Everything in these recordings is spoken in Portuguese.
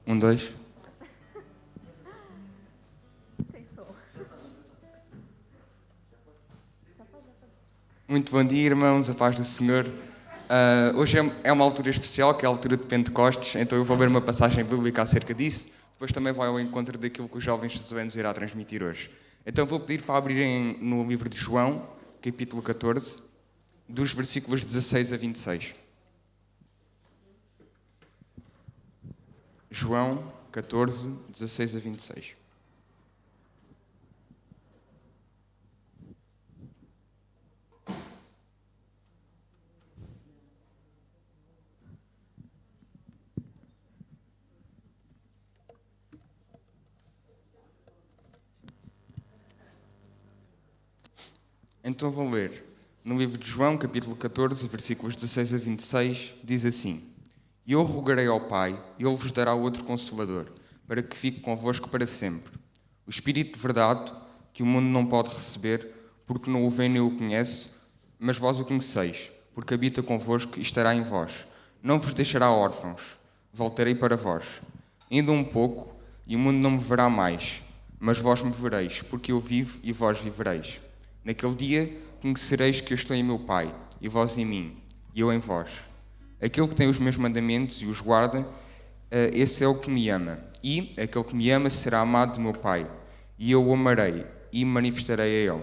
Um, dois. Muito bom dia, irmãos, a paz do Senhor. Hoje é uma altura especial, que é a altura de Pentecostes, então eu vou ler uma passagem bíblica acerca disso, depois também vai ao encontro daquilo que os jovens jesuanos irá transmitir hoje. Então vou pedir para abrirem no livro de João, capítulo 14, dos versículos 16 a 26. João 14, 16 a 26. Então vou ler. No livro de João, capítulo 14, versículos 16 a 26, diz assim: E eu rogarei ao Pai, e Ele vos dará outro Consolador, para que fique convosco para sempre. O Espírito de verdade, que o mundo não pode receber, porque não o vê nem o conhece, mas vós o conheceis, porque habita convosco e estará em vós. Não vos deixará órfãos, voltarei para vós. Ainda um pouco, e o mundo não me verá mais, mas vós me vereis, porque eu vivo e vós vivereis. Naquele dia conhecereis que eu estou em meu Pai, e vós em mim, e eu em vós. Aquele que tem os meus mandamentos e os guarda, esse é o que me ama. E aquele que me ama será amado de meu Pai, e eu o amarei, e me manifestarei a ele.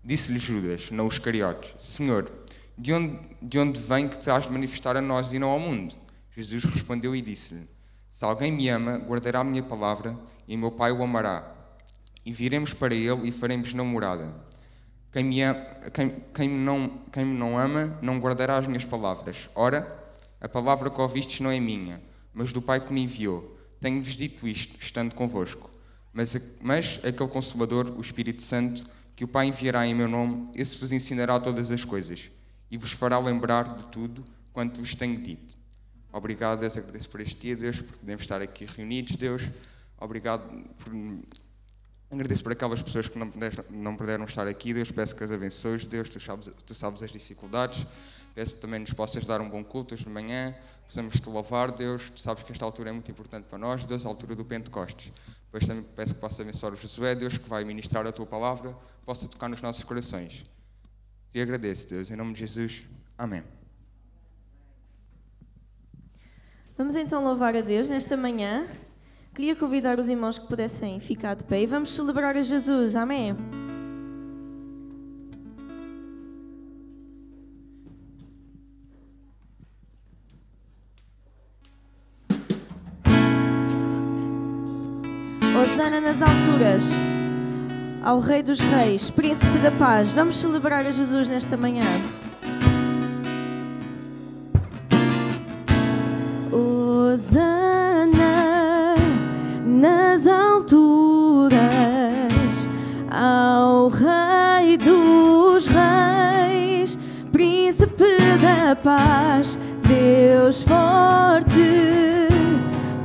Disse-lhe Judas, não os Iscariotes: Senhor, de onde vem que te has de manifestar a nós e não ao mundo? Jesus respondeu e disse-lhe: Se alguém me ama, guardará a minha palavra, e meu Pai o amará. E viremos para ele e faremos namorada. Quem me não ama, não guardará as minhas palavras. Ora, a palavra que ouvistes não é minha, mas do Pai que me enviou. Tenho-vos dito isto, estando convosco. Mas aquele Consolador, o Espírito Santo, que o Pai enviará em meu nome, esse vos ensinará todas as coisas, e vos fará lembrar de tudo quanto vos tenho dito. Obrigado, Deus, agradeço por este dia, Deus, por podermos estar aqui reunidos, Deus. Obrigado por... Agradeço por aquelas pessoas que não puderam estar aqui, Deus, peço que as abençoes, Deus, tu sabes as dificuldades, peço que também nos possas dar um bom culto hoje de manhã, possamos te louvar, Deus, tu sabes que esta altura é muito importante para nós, Deus, a altura do Pentecostes. Depois também peço que possas abençoar o Josué, Deus, que vai ministrar a tua palavra, possa tocar nos nossos corações. Te agradeço, Deus, em nome de Jesus, amém. Vamos então louvar a Deus nesta manhã. Queria convidar os irmãos que pudessem ficar de pé e vamos celebrar a Jesus. Amém? Hosana nas alturas, ao Rei dos Reis, Príncipe da Paz. Vamos celebrar a Jesus nesta manhã. Hosana nas alturas, ao Rei dos Reis, Príncipe da Paz, Deus forte,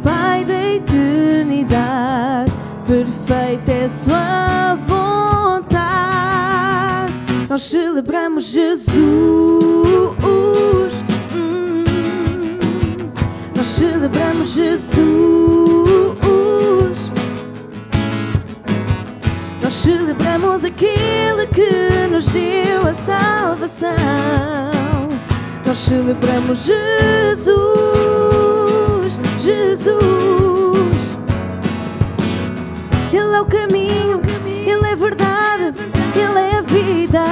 Pai da eternidade, perfeita é sua vontade. Nós celebramos Jesus. Nós celebramos Jesus. Nós celebramos aquele que nos deu a salvação. Nós celebramos Jesus, Jesus. Ele é o caminho, Ele é a verdade, Ele é a vida.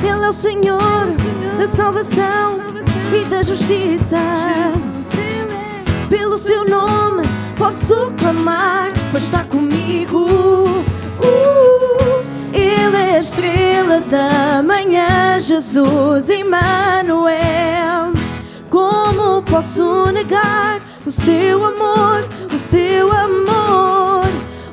Ele é o Senhor da salvação e da justiça. Pelo seu nome posso clamar, pois está comigo. Ele é a estrela da manhã, Jesus Emmanuel. Como posso negar o seu amor, o seu amor?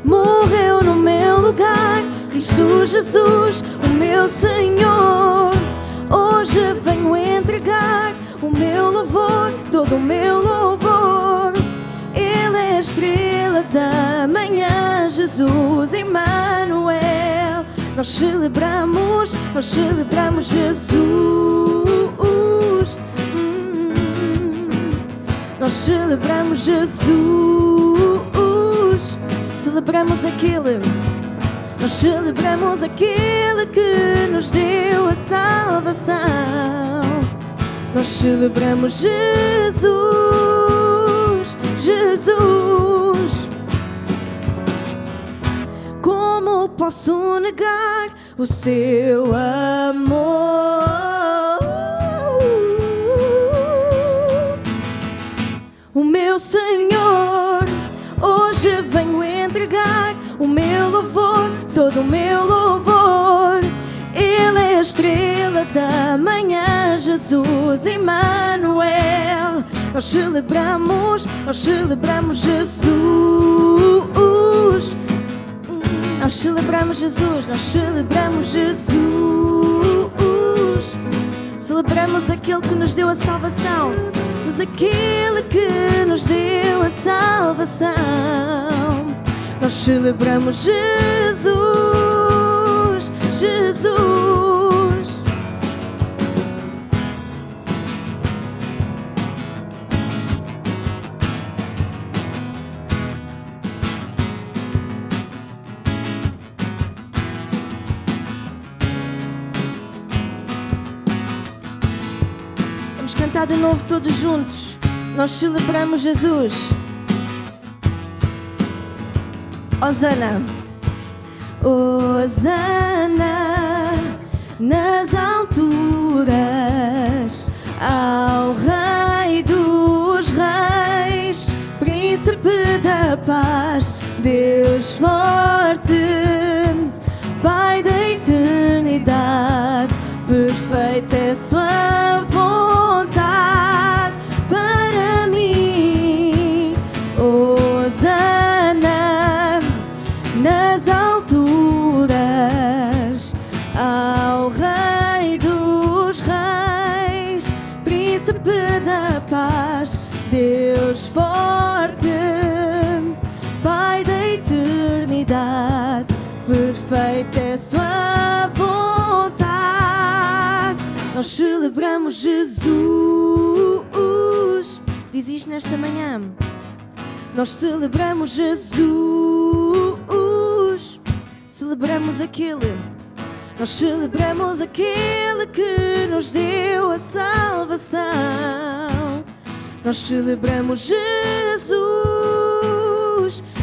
Morreu no meu lugar, Cristo Jesus, o meu Senhor. Hoje venho entregar o meu louvor, todo o meu louvor. Ele é a estrela da manhã, Jesus Emmanuel. Nós celebramos Jesus. Nós celebramos Jesus. Celebramos aquele. Nós celebramos aquele que nos deu a salvação. Nós celebramos Jesus, Jesus. Como posso negar o seu amor? O meu Senhor, hoje venho entregar o meu louvor, todo o meu louvor. Ele é a estrela da manhã, Jesus Emmanuel. Nós celebramos Jesus. Nós celebramos Jesus, nós celebramos Jesus. Celebramos aquele que nos deu a salvação. Aquele que nos deu a salvação. Nós celebramos Jesus, Jesus. Vamos cantar de novo todos juntos. Nós celebramos Jesus. Hosana. Hosana nas alturas ao Rei dos Reis, Príncipe da paz, Deus forte, Pai da eternidade, perfeita é sua vontade para mim. Hosana nas alturas ao Rei dos Reis, Príncipe da paz, Deus forte, Pai da eternidade, perfeita é sua vontade. Nós celebramos Jesus. Diz isto nesta manhã. Nós celebramos Jesus. Celebramos aquele. Nós celebramos aquele que nos deu a salvação. Nós celebramos Jesus.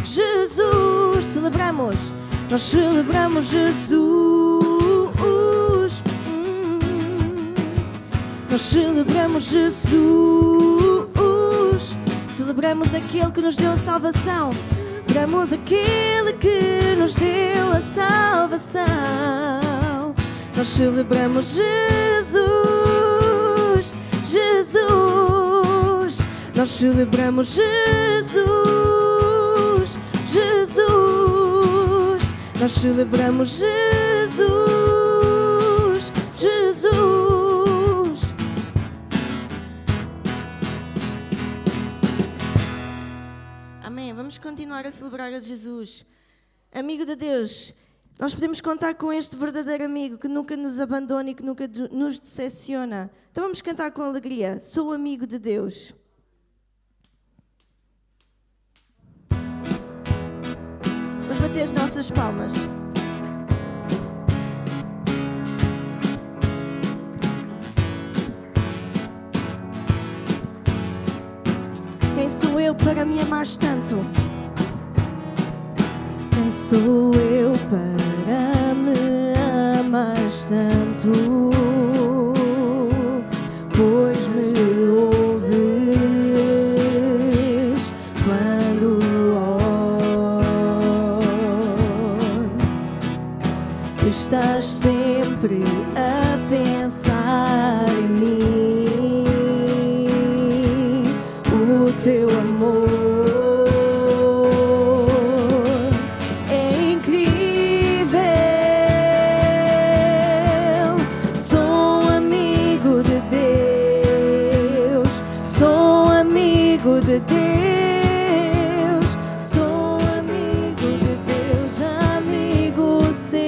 Jesus. Celebramos. Nós celebramos Jesus. Nós celebramos Jesus. Celebramos aquele que nos deu a salvação. Celebramos aquele que nos deu a salvação. Nós celebramos Jesus. Jesus. Nós celebramos Jesus. Jesus. Nós celebramos Jesus. Jesus. Amém. Vamos continuar a celebrar a Jesus. Amigo de Deus, nós podemos contar com este verdadeiro amigo que nunca nos abandona e que nunca nos decepciona. Então vamos cantar com alegria. Sou amigo de Deus. Vamos bater as nossas palmas. Quem sou eu para me amares tanto? Quem sou eu para me amares tanto? Pois me ouves quando oro. Estás sempre a pensar em mim. O teu amor é incrível. Sou amigo de Deus. Sou amigo de Deus. Sou amigo de Deus, amigo seu.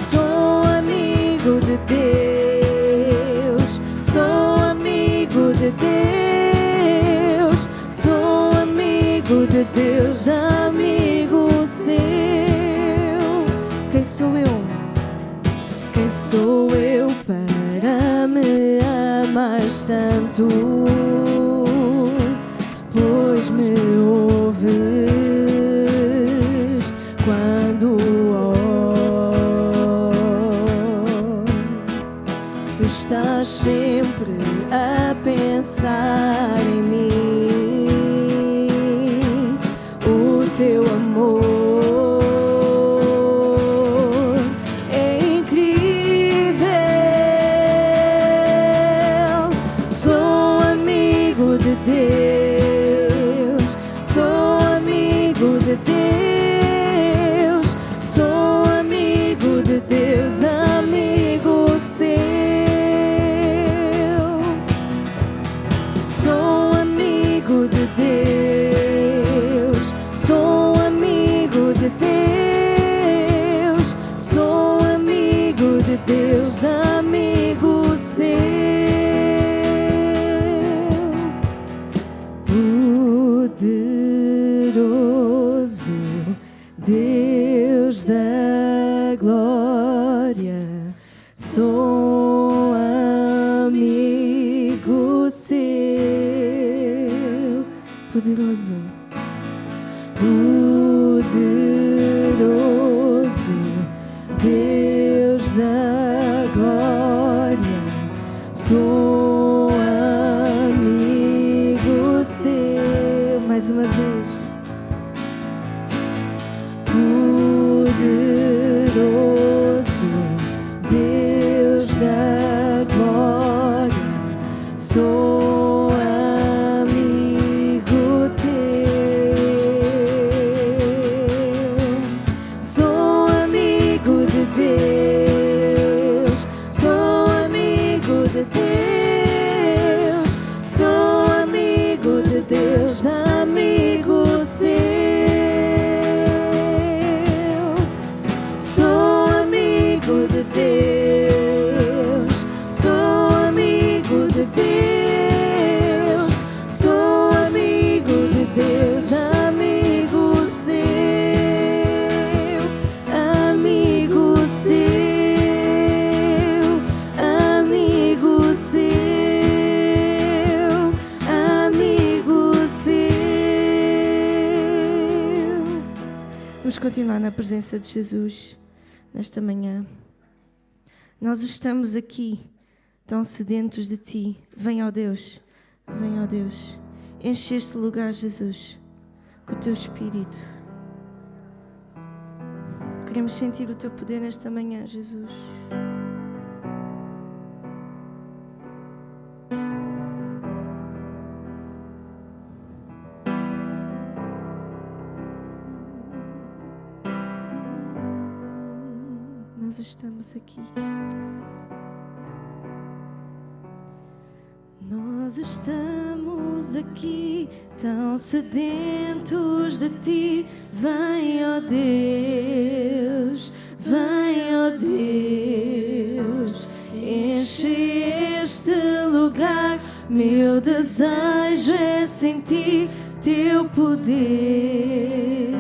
Sou amigo de Deus. Sou Santo, pois me ouves quando oro. Estás sempre a pensar em mim, o teu amor é incrível. Sou amigo de Deus, sou amigo de Deus, sou amigo de Deus, amigo seu. Sou amigo de Deus, sou amigo de Deus, sou amigo de Deus, amigo seu. Poderoso Deus da glória, sou amigo seu. Poderoso, poderoso Deus da glória, sou amigo seu. Mais uma vez. Poderoso Deus da glória, sou amigo teu. Sou amigo de Deus, sou amigo de Deus, sou amigo de Deus, amigo seu. Sou amigo de Deus, sou amigo de Deus, sou amigo de Deus, amigo seu, amigo seu, amigo seu, amigo seu. Vamos continuar na presença de Jesus nesta manhã. Nós estamos aqui tão sedentos de Ti. Vem, ó Deus, enche este lugar, Jesus, com o Teu Espírito. Queremos sentir o Teu poder nesta manhã, Jesus. Nós estamos aqui. Nós estamos aqui tão sedentos de Ti. Vem, ó Deus, vem, ó Deus, enche este lugar. Meu desejo é sentir Teu poder,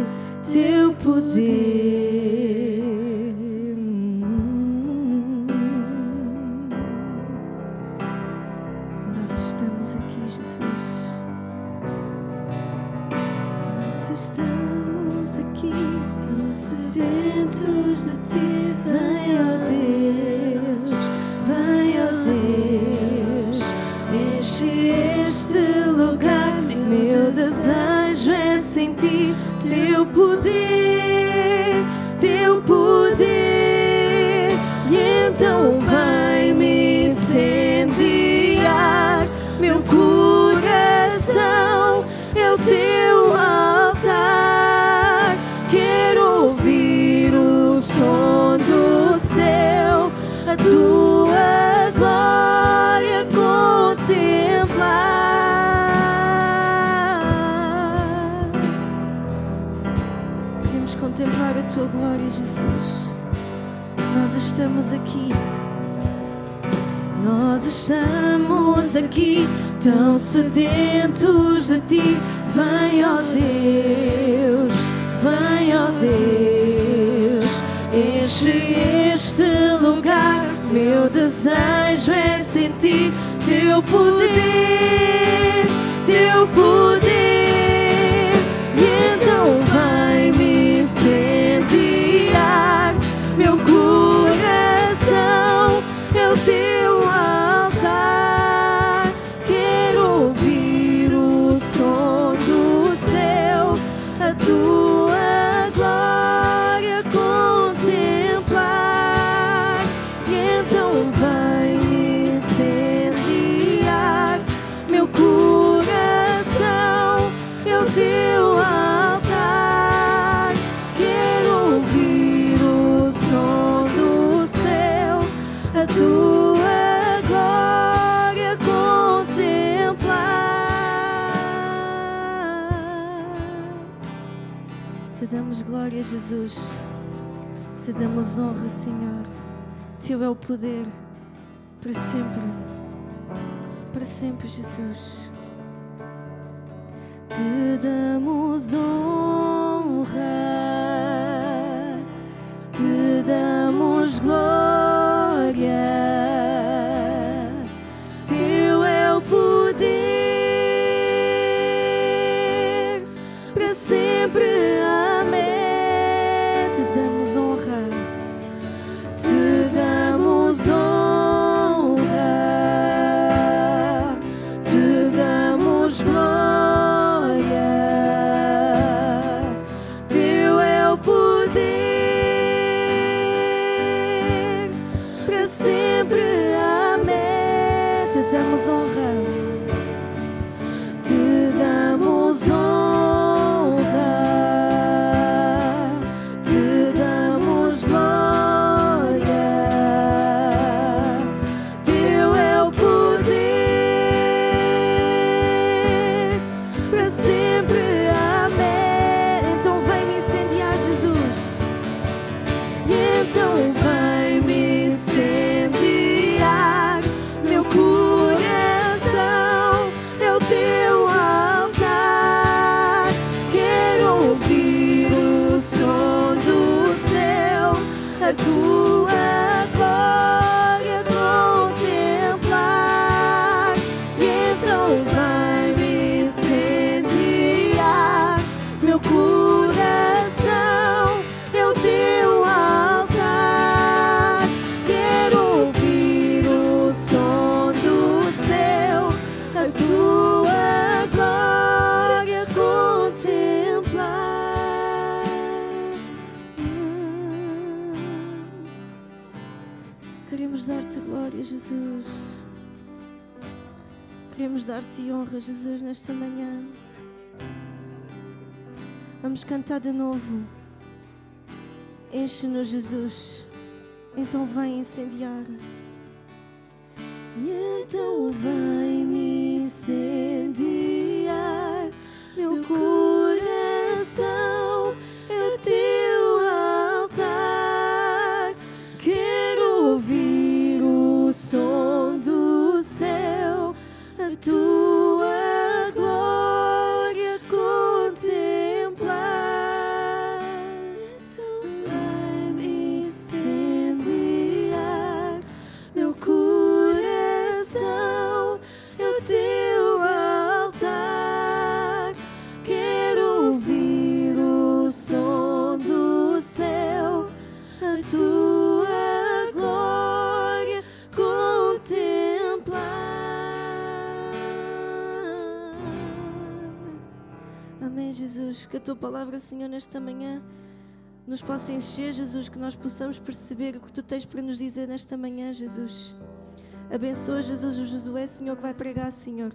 Teu poder. Estamos aqui, Jesus. Nós estamos aqui, tão sedentos de Ti. Vem, ó Deus, vem, ó Deus, enche este lugar. Meu desejo é sentir Teu poder, Teu poder. E então vem me incendiar. Meu coração é o Teu altar. Quero ouvir o som do céu, a Tua glória contemplar. Queremos contemplar a Tua glória, Jesus. Nós estamos aqui. Nós estamos aqui tão sedentos de Ti. Vem, ó Deus, vem, ó Deus, enche este lugar. Meu desejo é ser sentir teu poder, teu poder. E então vai-me incendiar meu coração, é o teu altar. Quero ouvir o som do céu, a tua glória contemplar. E então vai-me incendiar meu coração, é o teu altar. Quero ouvir o som do céu, a tua glória contemplar. Te damos glória, Jesus. Te damos honra, Senhor. Teu é o poder para sempre, Jesus. Te damos honra, te damos glória. Teu é o poder para sempre. Amém. Te damos honra, te damos honra, te damos glória. Teu é o poder para sempre. Amém. Te damos honra, te damos honra, te damos glória. Teu é o poder para sempre. Amém. Então vem-me incendiar, Jesus. E então vai-me incendiar meu coração, é o teu altar. Quero ouvir o som do céu, a tua glória contemplar. E então vai-me incendiar meu coração, é o teu altar. Quero ouvir o som do céu, a tua glória contemplar. Queremos dar-te glória, Jesus. Queremos dar-te honra, Jesus, nesta manhã. Vamos cantar de novo. Enche-nos, Jesus. Então vem incendiar. E então vai-me incendiar meu coração, é o teu altar. Quero ouvir o som do céu, a tua glória contemplar. Então vai-me incendiar meu coração, é o teu altar. Quero ouvir o som do céu, a tua glória contemplar. Amém, Jesus. Que a tua palavra, Senhor, nesta manhã nos possa encher, Jesus, que nós possamos perceber o que tu tens para nos dizer nesta manhã, Jesus. Abençoa, Jesus, o Josué, Senhor, que vai pregar, Senhor.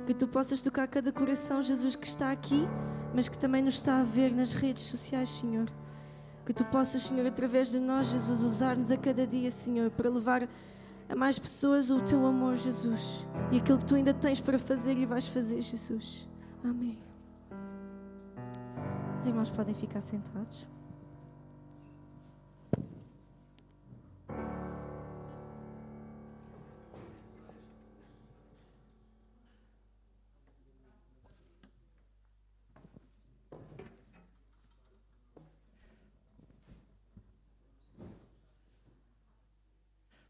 Que tu possas tocar cada coração, Jesus, que está aqui, mas que também nos está a ver nas redes sociais, Senhor. Que tu possas, Senhor, através de nós, Jesus, usar-nos a cada dia, Senhor, para levar a mais pessoas o teu amor, Jesus. E aquilo que tu ainda tens para fazer e vais fazer, Jesus. Amém. Os irmãos podem ficar sentados.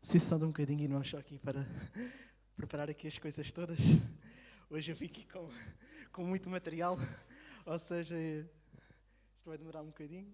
Preciso só de um bocadinho, irmão, só aqui para preparar aqui as coisas todas. Hoje eu vim aqui com muito material, ou seja, isto vai demorar um bocadinho.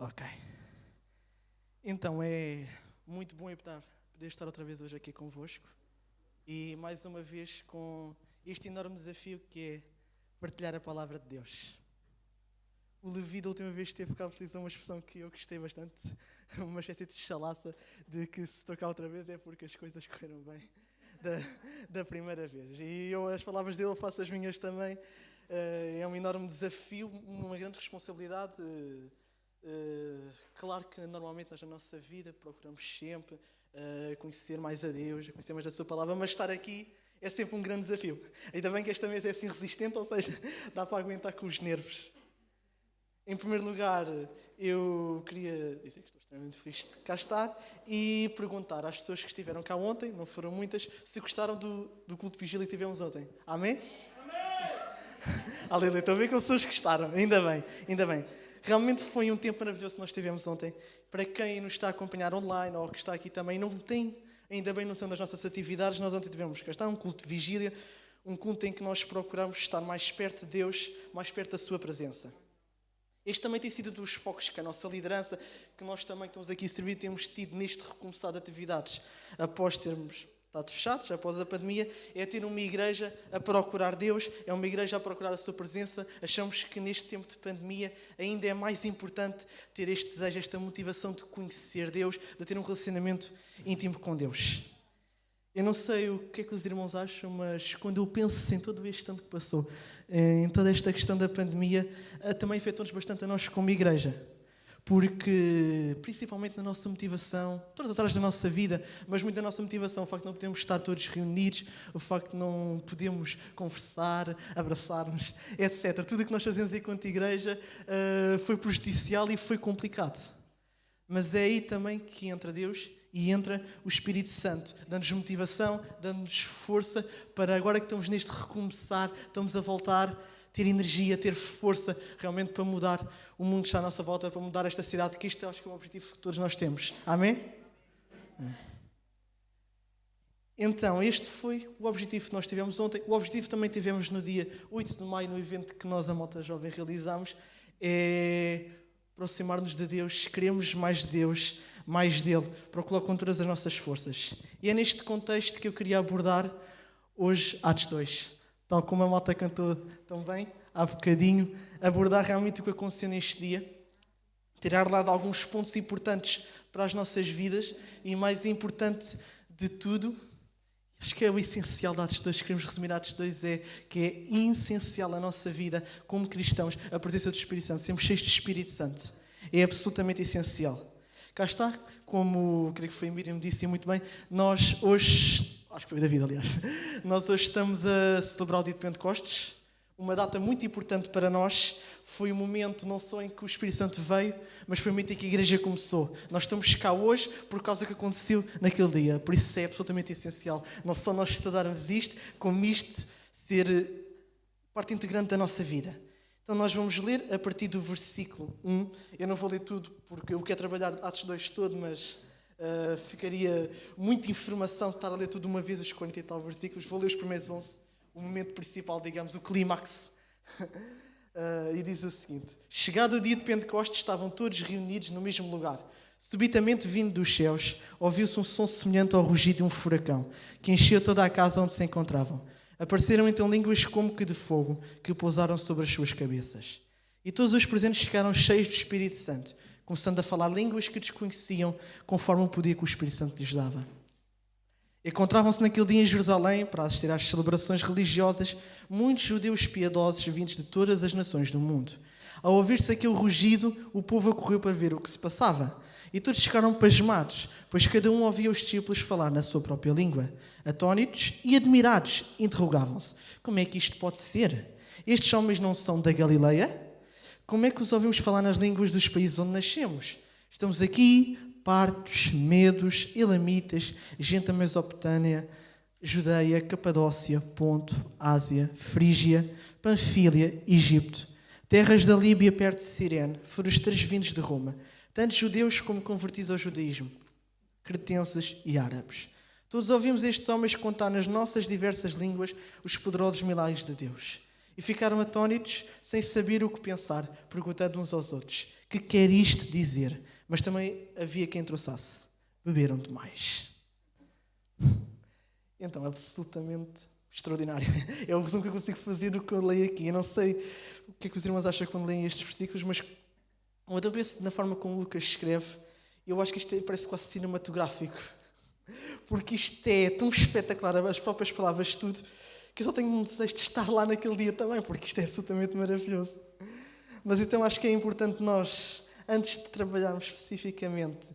Ok. Então é muito bom poder estar outra vez hoje aqui convosco e mais uma vez com este enorme desafio que é partilhar a palavra de Deus. O Levi da última vez esteve cá a utilizar uma expressão que eu gostei bastante, uma espécie de chalaça de que se tocar outra vez é porque as coisas correram bem da primeira vez. E eu as palavras dele faço as minhas também. É um enorme desafio, uma grande responsabilidade. Claro que normalmente na nossa vida procuramos sempre conhecer mais a Deus, conhecer mais a sua palavra, mas estar aqui é sempre um grande desafio. Ainda bem que esta mesa é assim resistente, ou seja, dá para aguentar com os nervos. Em primeiro lugar, eu queria dizer que estou extremamente feliz de cá estar e perguntar às pessoas que estiveram cá ontem, não foram muitas, se gostaram do culto de vigília que tivemos ontem. Amém? Aleluia, estou a ver que as pessoas gostaram, ainda bem, ainda bem. Realmente foi um tempo maravilhoso que nós tivemos ontem. Para quem nos está a acompanhar online ou que está aqui também, não tem ainda bem noção das nossas atividades, nós ontem tivemos cá está um culto de vigília, um culto em que nós procuramos estar mais perto de Deus, mais perto da sua presença. Este também tem sido dos focos que a nossa liderança, que nós também estamos aqui a servir, temos tido neste recomeçar de atividades. Após termos estado fechados, após a pandemia, é ter uma igreja a procurar Deus, é uma igreja a procurar a sua presença. Achamos que neste tempo de pandemia ainda é mais importante ter este desejo, esta motivação de conhecer Deus, de ter um relacionamento íntimo com Deus. Eu não sei o que é que os irmãos acham, mas quando eu penso em todo este ano que passou, em toda esta questão da pandemia, também afetou-nos bastante a nós como igreja. Porque, principalmente na nossa motivação, todas as áreas da nossa vida, mas muito da nossa motivação, o facto de não podermos estar todos reunidos, o facto de não podermos conversar, abraçar-nos, etc. Tudo o que nós fazemos enquanto igreja foi prejudicial e foi complicado. Mas é aí também que entra Deus e entra o Espírito Santo, dando-nos motivação, dando-nos força para agora que estamos neste recomeçar, estamos a voltar, ter energia, ter força realmente para mudar o mundo que está à nossa volta, para mudar esta cidade, que isto acho que é um objetivo que todos nós temos. Amém? Então, este foi o objetivo que nós tivemos ontem. O objetivo também tivemos no dia 8 de maio, no evento que nós, a Malta Jovem, realizámos, é aproximar-nos de Deus, queremos mais de Deus, mais dele, procurar com todas as nossas forças. E é neste contexto que eu queria abordar hoje Atos 2. Tal como a malta cantou tão bem, há bocadinho, abordar realmente o que aconteceu neste dia, tirar lá de alguns pontos importantes para as nossas vidas e, mais importante de tudo, acho que é o essencial de Atos 2, que queremos resumir Atos 2, é que é essencial a nossa vida como cristãos, a presença do Espírito Santo, sermos cheios de Espírito Santo. É absolutamente essencial. Cá está, como creio que foi a Miriam disse muito bem, nós hoje... Acho que foi o David, aliás. Nós hoje estamos a celebrar o dia de Pentecostes, uma data muito importante para nós. Foi um momento não só em que o Espírito Santo veio, mas foi um momento em que a igreja começou. Nós estamos cá hoje por causa do que aconteceu naquele dia. Por isso é absolutamente essencial não só nós estudarmos isto, como isto ser parte integrante da nossa vida. Então nós vamos ler a partir do versículo 1. Eu não vou ler tudo porque eu quero trabalhar Atos 2 todo, mas... ficaria muita informação se estar a ler tudo de uma vez os 40 e tal versículos. Vou ler os primeiros 11, o momento principal, digamos, o clímax. E diz o seguinte: chegado o dia de Pentecostes, estavam todos reunidos no mesmo lugar. Subitamente, vindo dos céus, ouviu-se um som semelhante ao rugido de um furacão, que encheu toda a casa onde se encontravam. Apareceram então línguas como que de fogo, que pousaram sobre as suas cabeças. E todos os presentes ficaram cheios do Espírito Santo, começando a falar línguas que desconheciam, conforme o poder que o Espírito Santo lhes dava. Encontravam-se naquele dia em Jerusalém, para assistir às celebrações religiosas, muitos judeus piedosos vindos de todas as nações do mundo. Ao ouvir-se aquele rugido, o povo acorreu para ver o que se passava. E todos ficaram pasmados, pois cada um ouvia os discípulos falar na sua própria língua. Atónitos e admirados, interrogavam-se: como é que isto pode ser? Estes homens não são da Galileia? Como é que os ouvimos falar nas línguas dos países onde nascemos? Estamos aqui, partos, medos, elamitas, gente da Mesopotâmia, Judeia, Capadócia, Ponto, Ásia, Frígia, Panfília, Egito, terras da Líbia perto de Cirene, forasteiros vindos de Roma, tanto judeus como convertidos ao judaísmo, cretenses e árabes. Todos ouvimos estes homens contar nas nossas diversas línguas os poderosos milagres de Deus. E ficaram atónitos, sem saber o que pensar, perguntando uns aos outros: que quer isto dizer? Mas também havia quem trouxasse: beberam demais. Então, absolutamente extraordinário. É o resumo que eu consigo fazer do que eu leio aqui. Eu não sei o que é que os irmãos acham quando leem estes versículos, mas quando eu penso na forma como Lucas escreve, eu acho que isto parece quase cinematográfico. Porque isto é tão espetacular, as próprias palavras, tudo, que eu só tenho um desejo de estar lá naquele dia também, porque isto é absolutamente maravilhoso. Mas então acho que é importante nós, antes de trabalharmos especificamente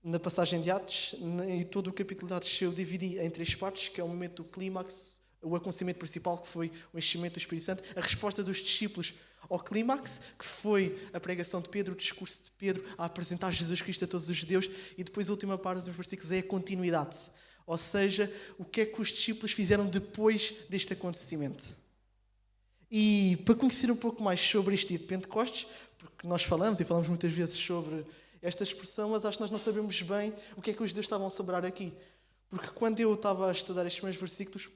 na passagem de Atos, e todo o capítulo de Atos eu dividi em 3 partes, que é o momento do clímax, o acontecimento principal, que foi o enchimento do Espírito Santo, a resposta dos discípulos ao clímax, que foi a pregação de Pedro, o discurso de Pedro a apresentar Jesus Cristo a todos os judeus, e depois a última parte dos versículos é a continuidade. Ou seja, o que é que os discípulos fizeram depois deste acontecimento. E para conhecer um pouco mais sobre este dia de Pentecostes, porque nós falamos muitas vezes sobre esta expressão, mas acho que nós não sabemos bem o que é que os judeus estavam a celebrar aqui. Porque quando eu estava a estudar estes meus versículos,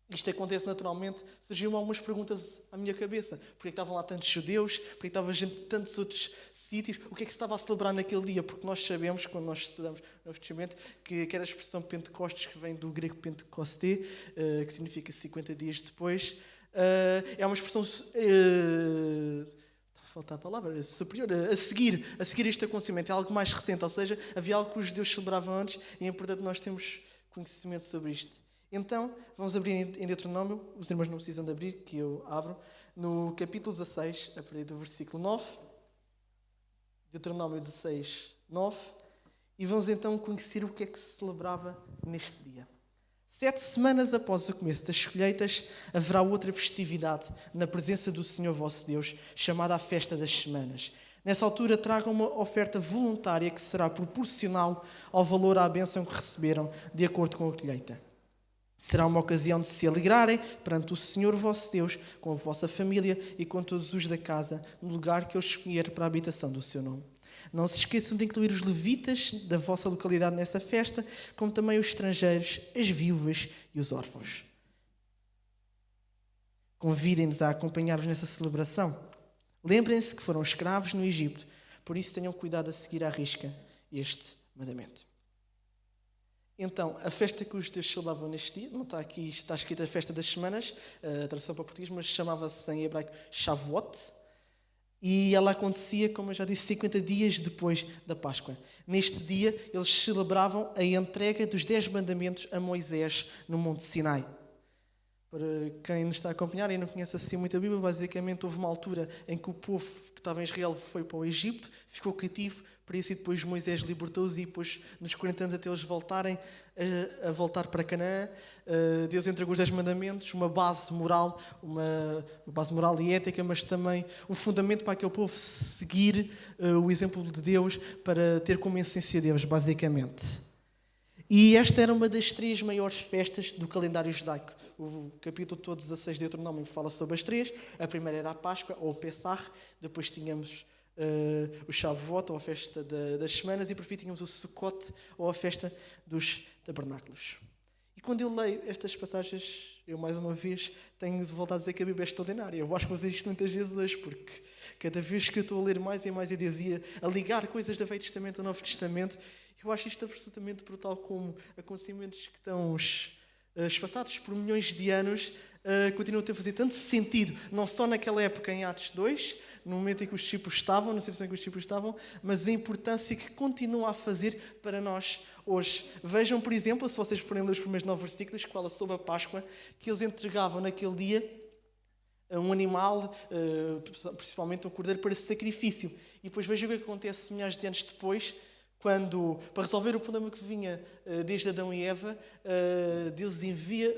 isto acontece naturalmente, surgiram algumas perguntas à minha cabeça. Porquê que estavam lá tantos judeus? Porquê que estava gente de tantos outros sítios? O que é que se estava a celebrar naquele dia? Porque nós sabemos, quando nós estudamos no Novo Testamento, que aquela expressão Pentecostes, que vem do grego Pentecoste, que significa 50 dias depois, é uma expressão, falta a palavra, superior, a seguir este acontecimento. É algo mais recente, ou seja, havia algo que os judeus celebravam antes e é importante nós termos conhecimento sobre isto. Então, vamos abrir em Deuteronômio, os irmãos não precisam de abrir, que eu abro, no capítulo 16, a partir do versículo 9, Deuteronômio 16, 9, e vamos então conhecer o que é que se celebrava neste dia. 7 semanas após o começo das colheitas, haverá outra festividade na presença do Senhor vosso Deus, chamada a Festa das Semanas. Nessa altura, tragam uma oferta voluntária que será proporcional ao valor à bênção que receberam, de acordo com a colheita. Será uma ocasião de se alegrarem perante o Senhor vosso Deus, com a vossa família e com todos os da casa, no lugar que Ele escolher para a habitação do seu nome. Não se esqueçam de incluir os levitas da vossa localidade nessa festa, como também os estrangeiros, as viúvas e os órfãos. Convidem-nos a acompanhar-vos nessa celebração. Lembrem-se que foram escravos no Egito, por isso tenham cuidado a seguir à risca este mandamento. Então, a festa que os judeus celebravam neste dia, não está aqui, está escrita a Festa das Semanas, a tradução para o português, mas chamava-se em hebraico Shavuot, e ela acontecia, como eu já disse, 50 dias depois da Páscoa. Neste dia, eles celebravam a entrega dos 10 mandamentos a Moisés no Monte Sinai. Para quem nos está a acompanhar e não conhece assim muito a Bíblia, basicamente houve uma altura em que o povo que estava em Israel foi para o Egito, ficou cativo, para isso e depois Moisés libertou-os e depois nos 40 anos até eles voltarem a voltar para Canaã, Deus entregou os 10 mandamentos, uma base moral, uma base moral e ética, mas também um fundamento para aquele povo seguir o exemplo de Deus, para ter como essência Deus, basicamente. E esta era uma das 3 maiores festas do calendário judaico. O capítulo todo 16 de Deuteronômio fala sobre as 3. A primeira era a Páscoa, ou o Pessah. Depois tínhamos o Shavuot, ou a festa das semanas. E por fim tínhamos o Sukkot, ou a festa dos tabernáculos. E quando eu leio estas passagens, eu mais uma vez tenho de voltar a dizer que a Bíblia é extraordinária. Eu acho que vou dizer isto muitas vezes hoje, porque cada vez que eu estou a ler mais e mais e dizia, a ligar coisas do Velho Testamento ao Novo Testamento, eu acho isto absolutamente brutal, como acontecimentos que estão espaçados por milhões de anos continuam a ter fazer tanto sentido, não só naquela época em Atos 2, no momento em que os discípulos estavam, na situação em que os discípulos estavam, mas a importância que continua a fazer para nós hoje. Vejam, por exemplo, se vocês forem ler os primeiros 9 versículos, que fala sobre a Páscoa, que eles entregavam naquele dia um animal, principalmente um cordeiro, para sacrifício. E depois veja o que acontece milhares de anos depois, quando, para resolver o problema que vinha desde Adão e Eva, Deus envia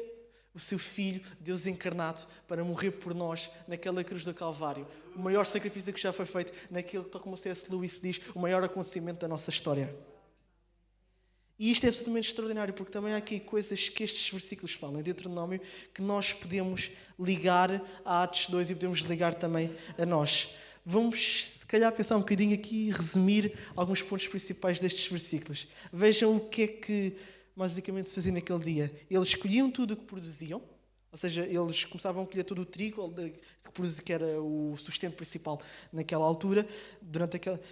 o seu Filho, Deus encarnado, para morrer por nós naquela cruz do Calvário. O maior sacrifício que já foi feito naquele, tal como o C.S. Lewis diz, o maior acontecimento da nossa história. E isto é absolutamente extraordinário, porque também há aqui coisas que estes versículos falam, em Deuteronômio, que nós podemos ligar a Atos 2 e podemos ligar também a nós. Vamos, se calhar, pensar um bocadinho aqui e resumir alguns pontos principais destes versículos. Vejam o que é que, basicamente, se fazia naquele dia. Eles escolhiam tudo o que produziam, ou seja, eles começavam a colher todo o trigo, que era o sustento principal naquela altura,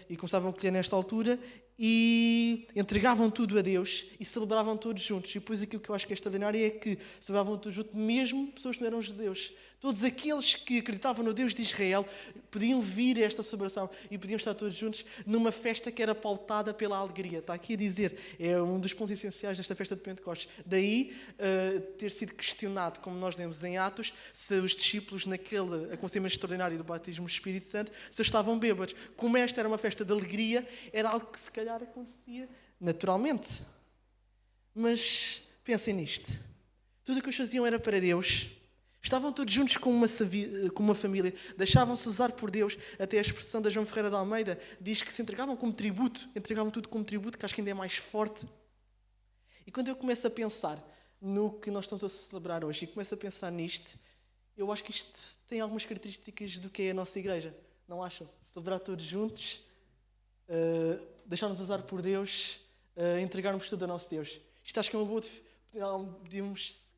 e começavam a colher nesta altura, e entregavam tudo a Deus e celebravam todos juntos. E depois aquilo que eu acho que é extraordinário é que celebravam todos juntos, mesmo pessoas que não eram judeus. Todos aqueles que acreditavam no Deus de Israel podiam vir a esta celebração e podiam estar todos juntos numa festa que era pautada pela alegria. Está aqui a dizer, é um dos pontos essenciais desta festa de Pentecostes. Daí ter sido questionado, como nós lemos em Atos, se os discípulos naquele acontecimento extraordinário do batismo do Espírito Santo, se estavam bêbados. Como esta era uma festa de alegria, era algo que se calhar acontecia naturalmente. Mas pensem nisto. Tudo o que eles faziam era para Deus. Estavam todos juntos como uma família, deixavam-se usar por Deus. Até a expressão da João Ferreira de Almeida diz que se entregavam como tributo, entregavam tudo como tributo, que acho que ainda é mais forte. E quando eu começo a pensar no que nós estamos a celebrar hoje e começo a pensar nisto, eu acho que isto tem algumas características do que é a nossa igreja, não acham? Celebrar todos juntos, deixar-nos usar por Deus, entregarmos tudo ao nosso Deus. Isto acho que é uma boa...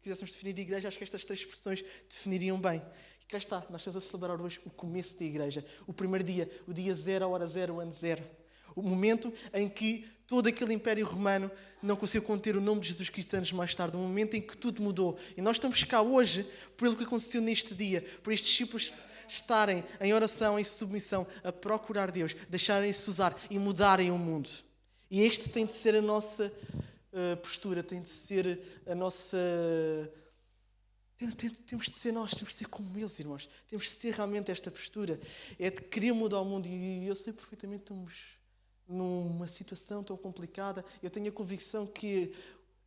Se quiséssemos definir a igreja, acho que estas três expressões definiriam bem. E cá está, nós estamos a celebrar hoje o começo da igreja. O primeiro dia, o dia 0, a hora 0, o ano 0. O momento em que todo aquele império romano não conseguiu conter o nome de Jesus Cristo anos mais tarde. O momento em que tudo mudou. E nós estamos cá hoje por aquilo que aconteceu neste dia. Por estes discípulos estarem em oração, em submissão, a procurar Deus, deixarem-se usar e mudarem o mundo. E este tem de ser a nossa... postura, tem de ser a nossa... Temos de ser nós, temos de ser como eles, irmãos. Temos de ter realmente esta postura. É de querer mudar o mundo. E eu sei perfeitamente que estamos numa situação tão complicada. Eu tenho a convicção que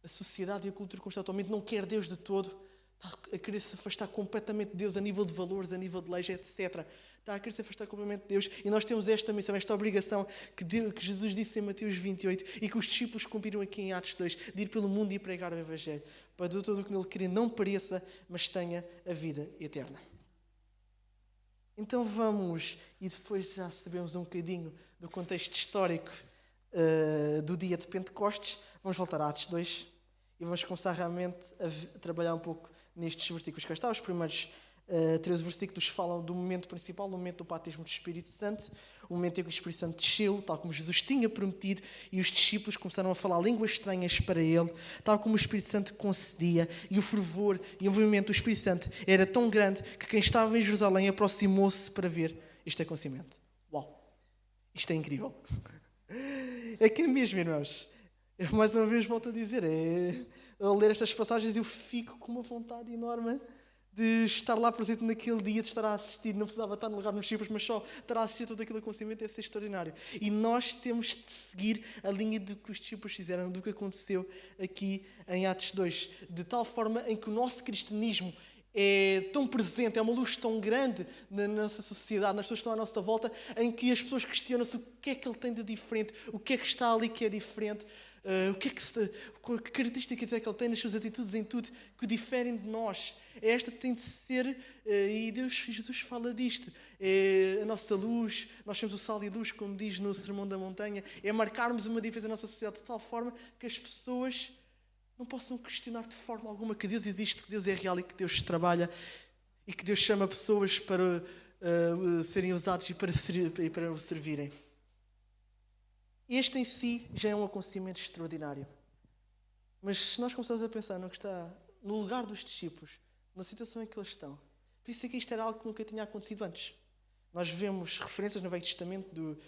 a sociedade e a cultura constantemente não quer Deus de todo. Está a querer se afastar completamente de Deus a nível de valores, a nível de leis, etc. Está a querer se afastar completamente de Deus. E nós temos esta missão, esta obrigação que Jesus disse em Mateus 28 e que os discípulos cumpriram aqui em Atos 2, de ir pelo mundo e pregar o Evangelho, para todo o que nele querer não pereça, mas tenha a vida eterna. Então vamos, e depois já sabemos um bocadinho do contexto histórico do dia de Pentecostes, vamos voltar a Atos 2 e vamos começar realmente a trabalhar um pouco nestes versículos que estão. Os primeiros 13 versículos falam do momento principal, do momento do batismo do Espírito Santo, o momento em que o Espírito Santo desceu, tal como Jesus tinha prometido, e os discípulos começaram a falar línguas estranhas para ele, tal como o Espírito Santo concedia, e o fervor e o envolvimento do Espírito Santo era tão grande que quem estava em Jerusalém aproximou-se para ver este acontecimento. Uau! Isto é incrível! É que é mesmo, irmãos. Eu, mais uma vez volto a dizer, ao ler estas passagens eu fico com uma vontade enorme de estar lá presente naquele dia, de estar a assistir. Não precisava estar no lugar dos discípulos, mas só estar a assistir todo aquele acontecimento deve ser extraordinário. E nós temos de seguir a linha do que os discípulos fizeram, do que aconteceu aqui em Atos 2. De tal forma em que o nosso cristianismo é tão presente, é uma luz tão grande na nossa sociedade, nas pessoas que estão à nossa volta, em que as pessoas questionam-se o que é que ele tem de diferente, o que é que está ali que é diferente, que características é que ele tem nas suas atitudes, em tudo, que o diferem de nós. É esta que tem de ser, e Jesus fala disto, é a nossa luz, nós somos o sal e a luz, como diz no Sermão da Montanha, é marcarmos uma diferença na nossa sociedade de tal forma que as pessoas não possam questionar de forma alguma que Deus existe, que Deus é real e que Deus trabalha e que Deus chama pessoas para serem usados e para o servirem. Este em si já é um acontecimento extraordinário. Mas se nós começarmos a pensar no que está no lugar dos discípulos, na situação em que eles estão, pensei que isto era algo que nunca tinha acontecido antes. Nós vemos referências no Velho Testamento do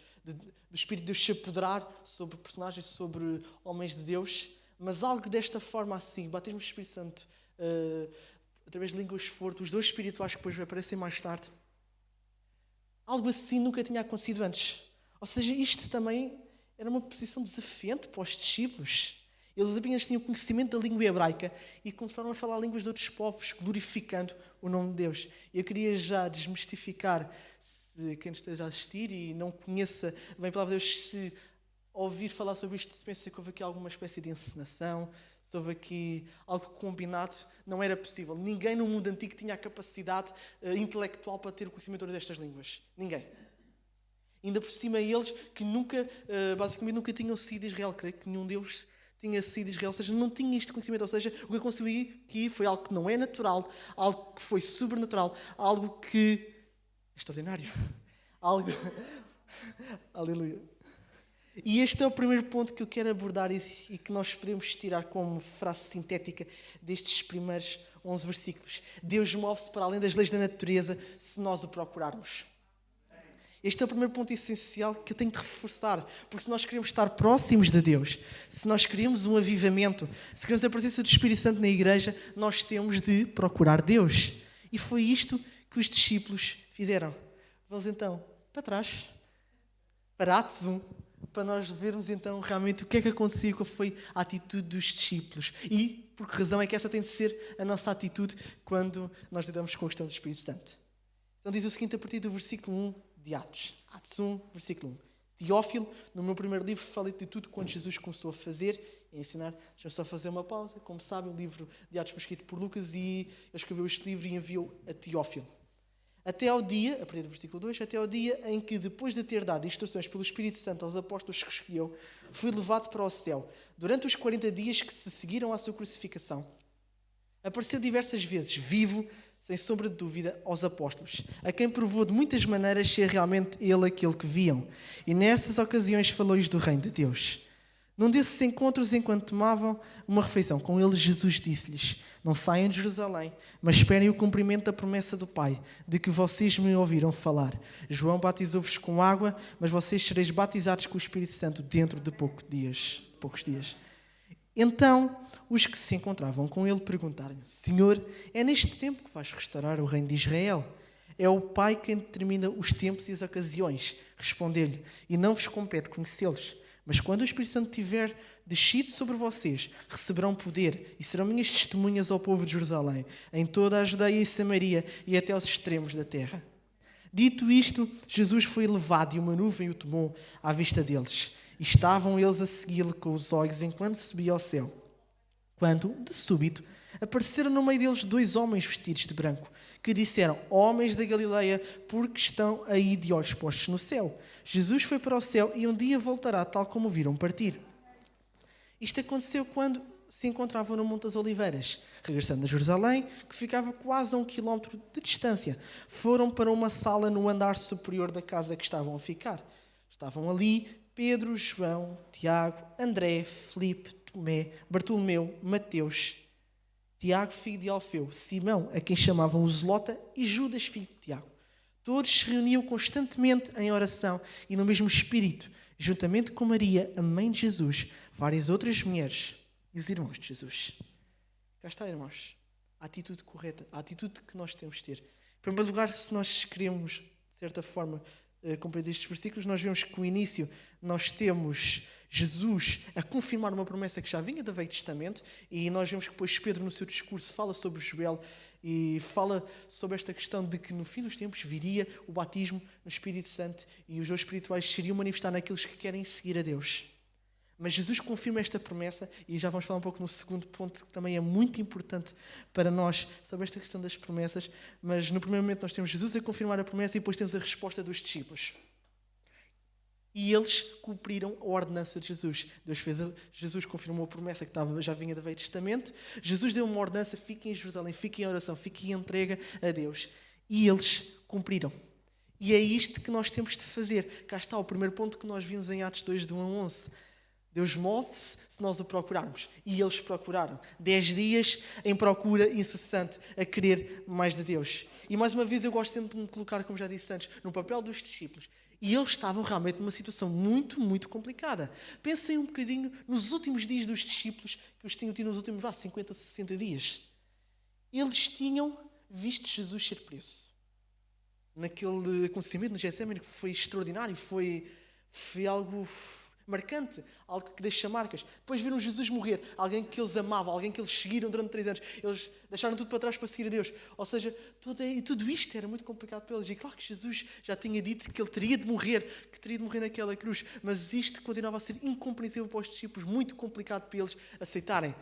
Espírito de Deus se apoderar sobre personagens, sobre homens de Deus, mas algo desta forma assim, batismo do Espírito Santo, através de línguas fortes, os dons espirituais que depois aparecem mais tarde. Algo assim nunca tinha acontecido antes. Ou seja, isto também era uma posição desafiante para os discípulos. Eles apenas tinham conhecimento da língua hebraica e começaram a falar línguas de outros povos, glorificando o nome de Deus. Eu queria já desmistificar, se quem esteja a assistir e não conheça bem a palavra de Deus, se ouvir falar sobre isto, se pensa que houve aqui alguma espécie de encenação, se houve aqui algo combinado, não era possível. Ninguém no mundo antigo tinha a capacidade intelectual para ter o conhecimento de destas línguas. Ninguém. Ainda por cima eles que basicamente nunca tinham sido Israel. Creio que nenhum deles tinha sido Israel, ou seja, não tinha este conhecimento. Ou seja, o que eu consegui aqui foi algo que não é natural, algo que foi sobrenatural, algo que é extraordinário. Algo... Aleluia. E este é o primeiro ponto que eu quero abordar e que nós podemos tirar como frase sintética destes primeiros 11 versículos. Deus move-se para além das leis da natureza se nós o procurarmos. Este é o primeiro ponto essencial que eu tenho de reforçar, porque se nós queremos estar próximos de Deus, se nós queremos um avivamento, se queremos a presença do Espírito Santo na igreja, nós temos de procurar Deus. E foi isto que os discípulos fizeram. Vamos então para trás, para Atos 1, para nós vermos então realmente o que é que aconteceu, qual foi a atitude dos discípulos. E por que razão é que essa tem de ser a nossa atitude quando nós lidamos com a questão do Espírito Santo. Então diz o seguinte a partir do versículo 1 de Atos. Atos 1, versículo 1. Teófilo, no meu primeiro livro, falei de tudo quando Jesus começou a fazer e a ensinar. Deixa-me só fazer uma pausa. Como sabem, o livro de Atos foi escrito por Lucas e ele escreveu este livro e enviou a Teófilo. Até ao dia, a partir do versículo 2, até ao dia em que, depois de ter dado instruções pelo Espírito Santo aos apóstolos que escolheu, fui levado para o céu. Durante os 40 dias que se seguiram à sua crucificação, apareceu diversas vezes, vivo, sem sombra de dúvida, aos apóstolos, a quem provou de muitas maneiras ser realmente ele aquele que viam. E nessas ocasiões falou-lhes do reino de Deus. Num desses encontros, enquanto tomavam uma refeição com eles, Jesus disse-lhes: não saiam de Jerusalém, mas esperem o cumprimento da promessa do Pai, de que vocês me ouviram falar. João batizou-vos com água, mas vocês sereis batizados com o Espírito Santo dentro de poucos dias. Então, os que se encontravam com ele perguntaram-lhe: Senhor, é neste tempo que vais restaurar o reino de Israel? É o Pai quem determina os tempos e as ocasiões. Respondeu-lhe: e não vos compete conhecê-los. Mas quando o Espírito Santo tiver descido sobre vocês, receberão poder e serão minhas testemunhas ao povo de Jerusalém, em toda a Judeia e Samaria e até aos extremos da terra. Dito isto, Jesus foi levado e uma nuvem o tomou à vista deles. E estavam eles a segui-lo com os olhos enquanto subia ao céu. Quando, de súbito, apareceram no meio deles 2 homens vestidos de branco, que disseram: homens da Galileia, por que estão aí de olhos postos no céu? Jesus foi para o céu e um dia voltará, tal como o viram partir. Isto aconteceu quando se encontravam no Monte das Oliveiras. Regressando a Jerusalém, que ficava quase a 1 quilómetro de distância, foram para uma sala no andar superior da casa que estavam a ficar. Estavam ali Pedro, João, Tiago, André, Filipe, Tomé, Bartolomeu, Mateus, Tiago, filho de Alfeu, Simão, a quem chamavam o Zelota, e Judas, filho de Tiago. Todos se reuniam constantemente em oração e no mesmo espírito, juntamente com Maria, a mãe de Jesus, várias outras mulheres e os irmãos de Jesus. Cá está, irmãos, a atitude correta, a atitude que nós temos de ter. Em primeiro lugar, se nós queremos, de certa forma, compreender estes versículos, nós vemos que no início nós temos Jesus a confirmar uma promessa que já vinha do Velho Testamento, e nós vemos que depois Pedro no seu discurso fala sobre Joel e fala sobre esta questão de que no fim dos tempos viria o batismo no Espírito Santo e os dons espirituais seriam manifestar naqueles que querem seguir a Deus. Mas Jesus confirma esta promessa, e já vamos falar um pouco no segundo ponto, que também é muito importante para nós, sobre esta questão das promessas. Mas no primeiro momento nós temos Jesus a confirmar a promessa e depois temos a resposta dos discípulos. E eles cumpriram a ordenança de Jesus. Jesus confirmou a promessa que já vinha do Velho Testamento. Jesus deu uma ordenança: fiquem em Jerusalém, fiquem em oração, fiquem em entrega a Deus. E eles cumpriram. E é isto que nós temos de fazer. Cá está o primeiro ponto que nós vimos em Atos 2, de 1 a 11. Deus move-se se nós o procurarmos. E eles procuraram. 10 dias em procura incessante a querer mais de Deus. E mais uma vez eu gosto sempre de me colocar, como já disse antes, no papel dos discípulos. E eles estavam realmente numa situação muito, muito complicada. Pensem um bocadinho nos últimos dias dos discípulos, que os tinham tido nos últimos 50, 60 dias. Eles tinham visto Jesus ser preso. Naquele acontecimento no Getsemane, que foi extraordinário, foi algo marcante, algo que deixa marcas. Depois viram Jesus morrer, alguém que eles amavam, alguém que eles seguiram durante 3 anos. Eles deixaram tudo para trás para seguir a Deus. Ou seja, tudo isto era muito complicado para eles. E claro que Jesus já tinha dito que ele teria de morrer, naquela cruz. Mas isto continuava a ser incompreensível para os discípulos, muito complicado para eles aceitarem.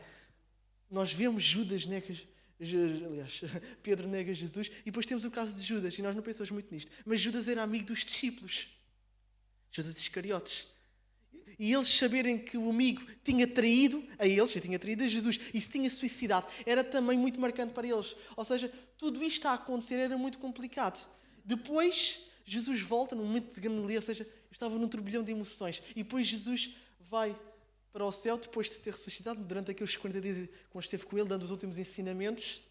Nós vemos Pedro nega Jesus, e depois temos o caso de Judas, e nós não pensamos muito nisto. Mas Judas era amigo dos discípulos. Judas Iscariotes. E eles saberem que o amigo tinha traído a eles, e tinha traído a Jesus, e se tinha suicidado, era também muito marcante para eles. Ou seja, tudo isto a acontecer era muito complicado. Depois, Jesus volta no momento de Galileia, ou seja, estava num turbilhão de emoções. E depois Jesus vai para o céu, depois de ter ressuscitado, durante aqueles 40 dias quando esteve com ele, dando os últimos ensinamentos.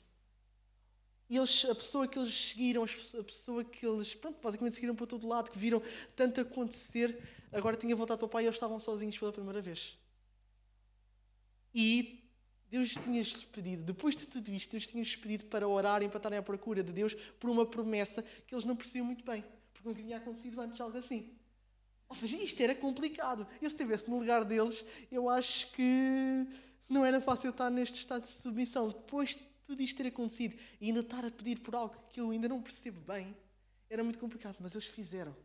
E a pessoa que eles seguiram, a pessoa que eles, basicamente seguiram para todo lado, que viram tanto acontecer, agora tinha voltado para o Pai e eles estavam sozinhos pela primeira vez. E Deus tinha-lhes pedido, depois de tudo isto, Deus tinha-lhes pedido para orarem, para estarem à procura de Deus por uma promessa que eles não percebiam muito bem, porque não tinha acontecido antes algo assim. Ou seja, isto era complicado. Eu, se estivesse no lugar deles, eu acho que não era fácil estar neste estado de submissão. Depois de tudo isto ter acontecido e ainda estar a pedir por algo que eu ainda não percebo bem, era muito complicado, mas eles fizeram.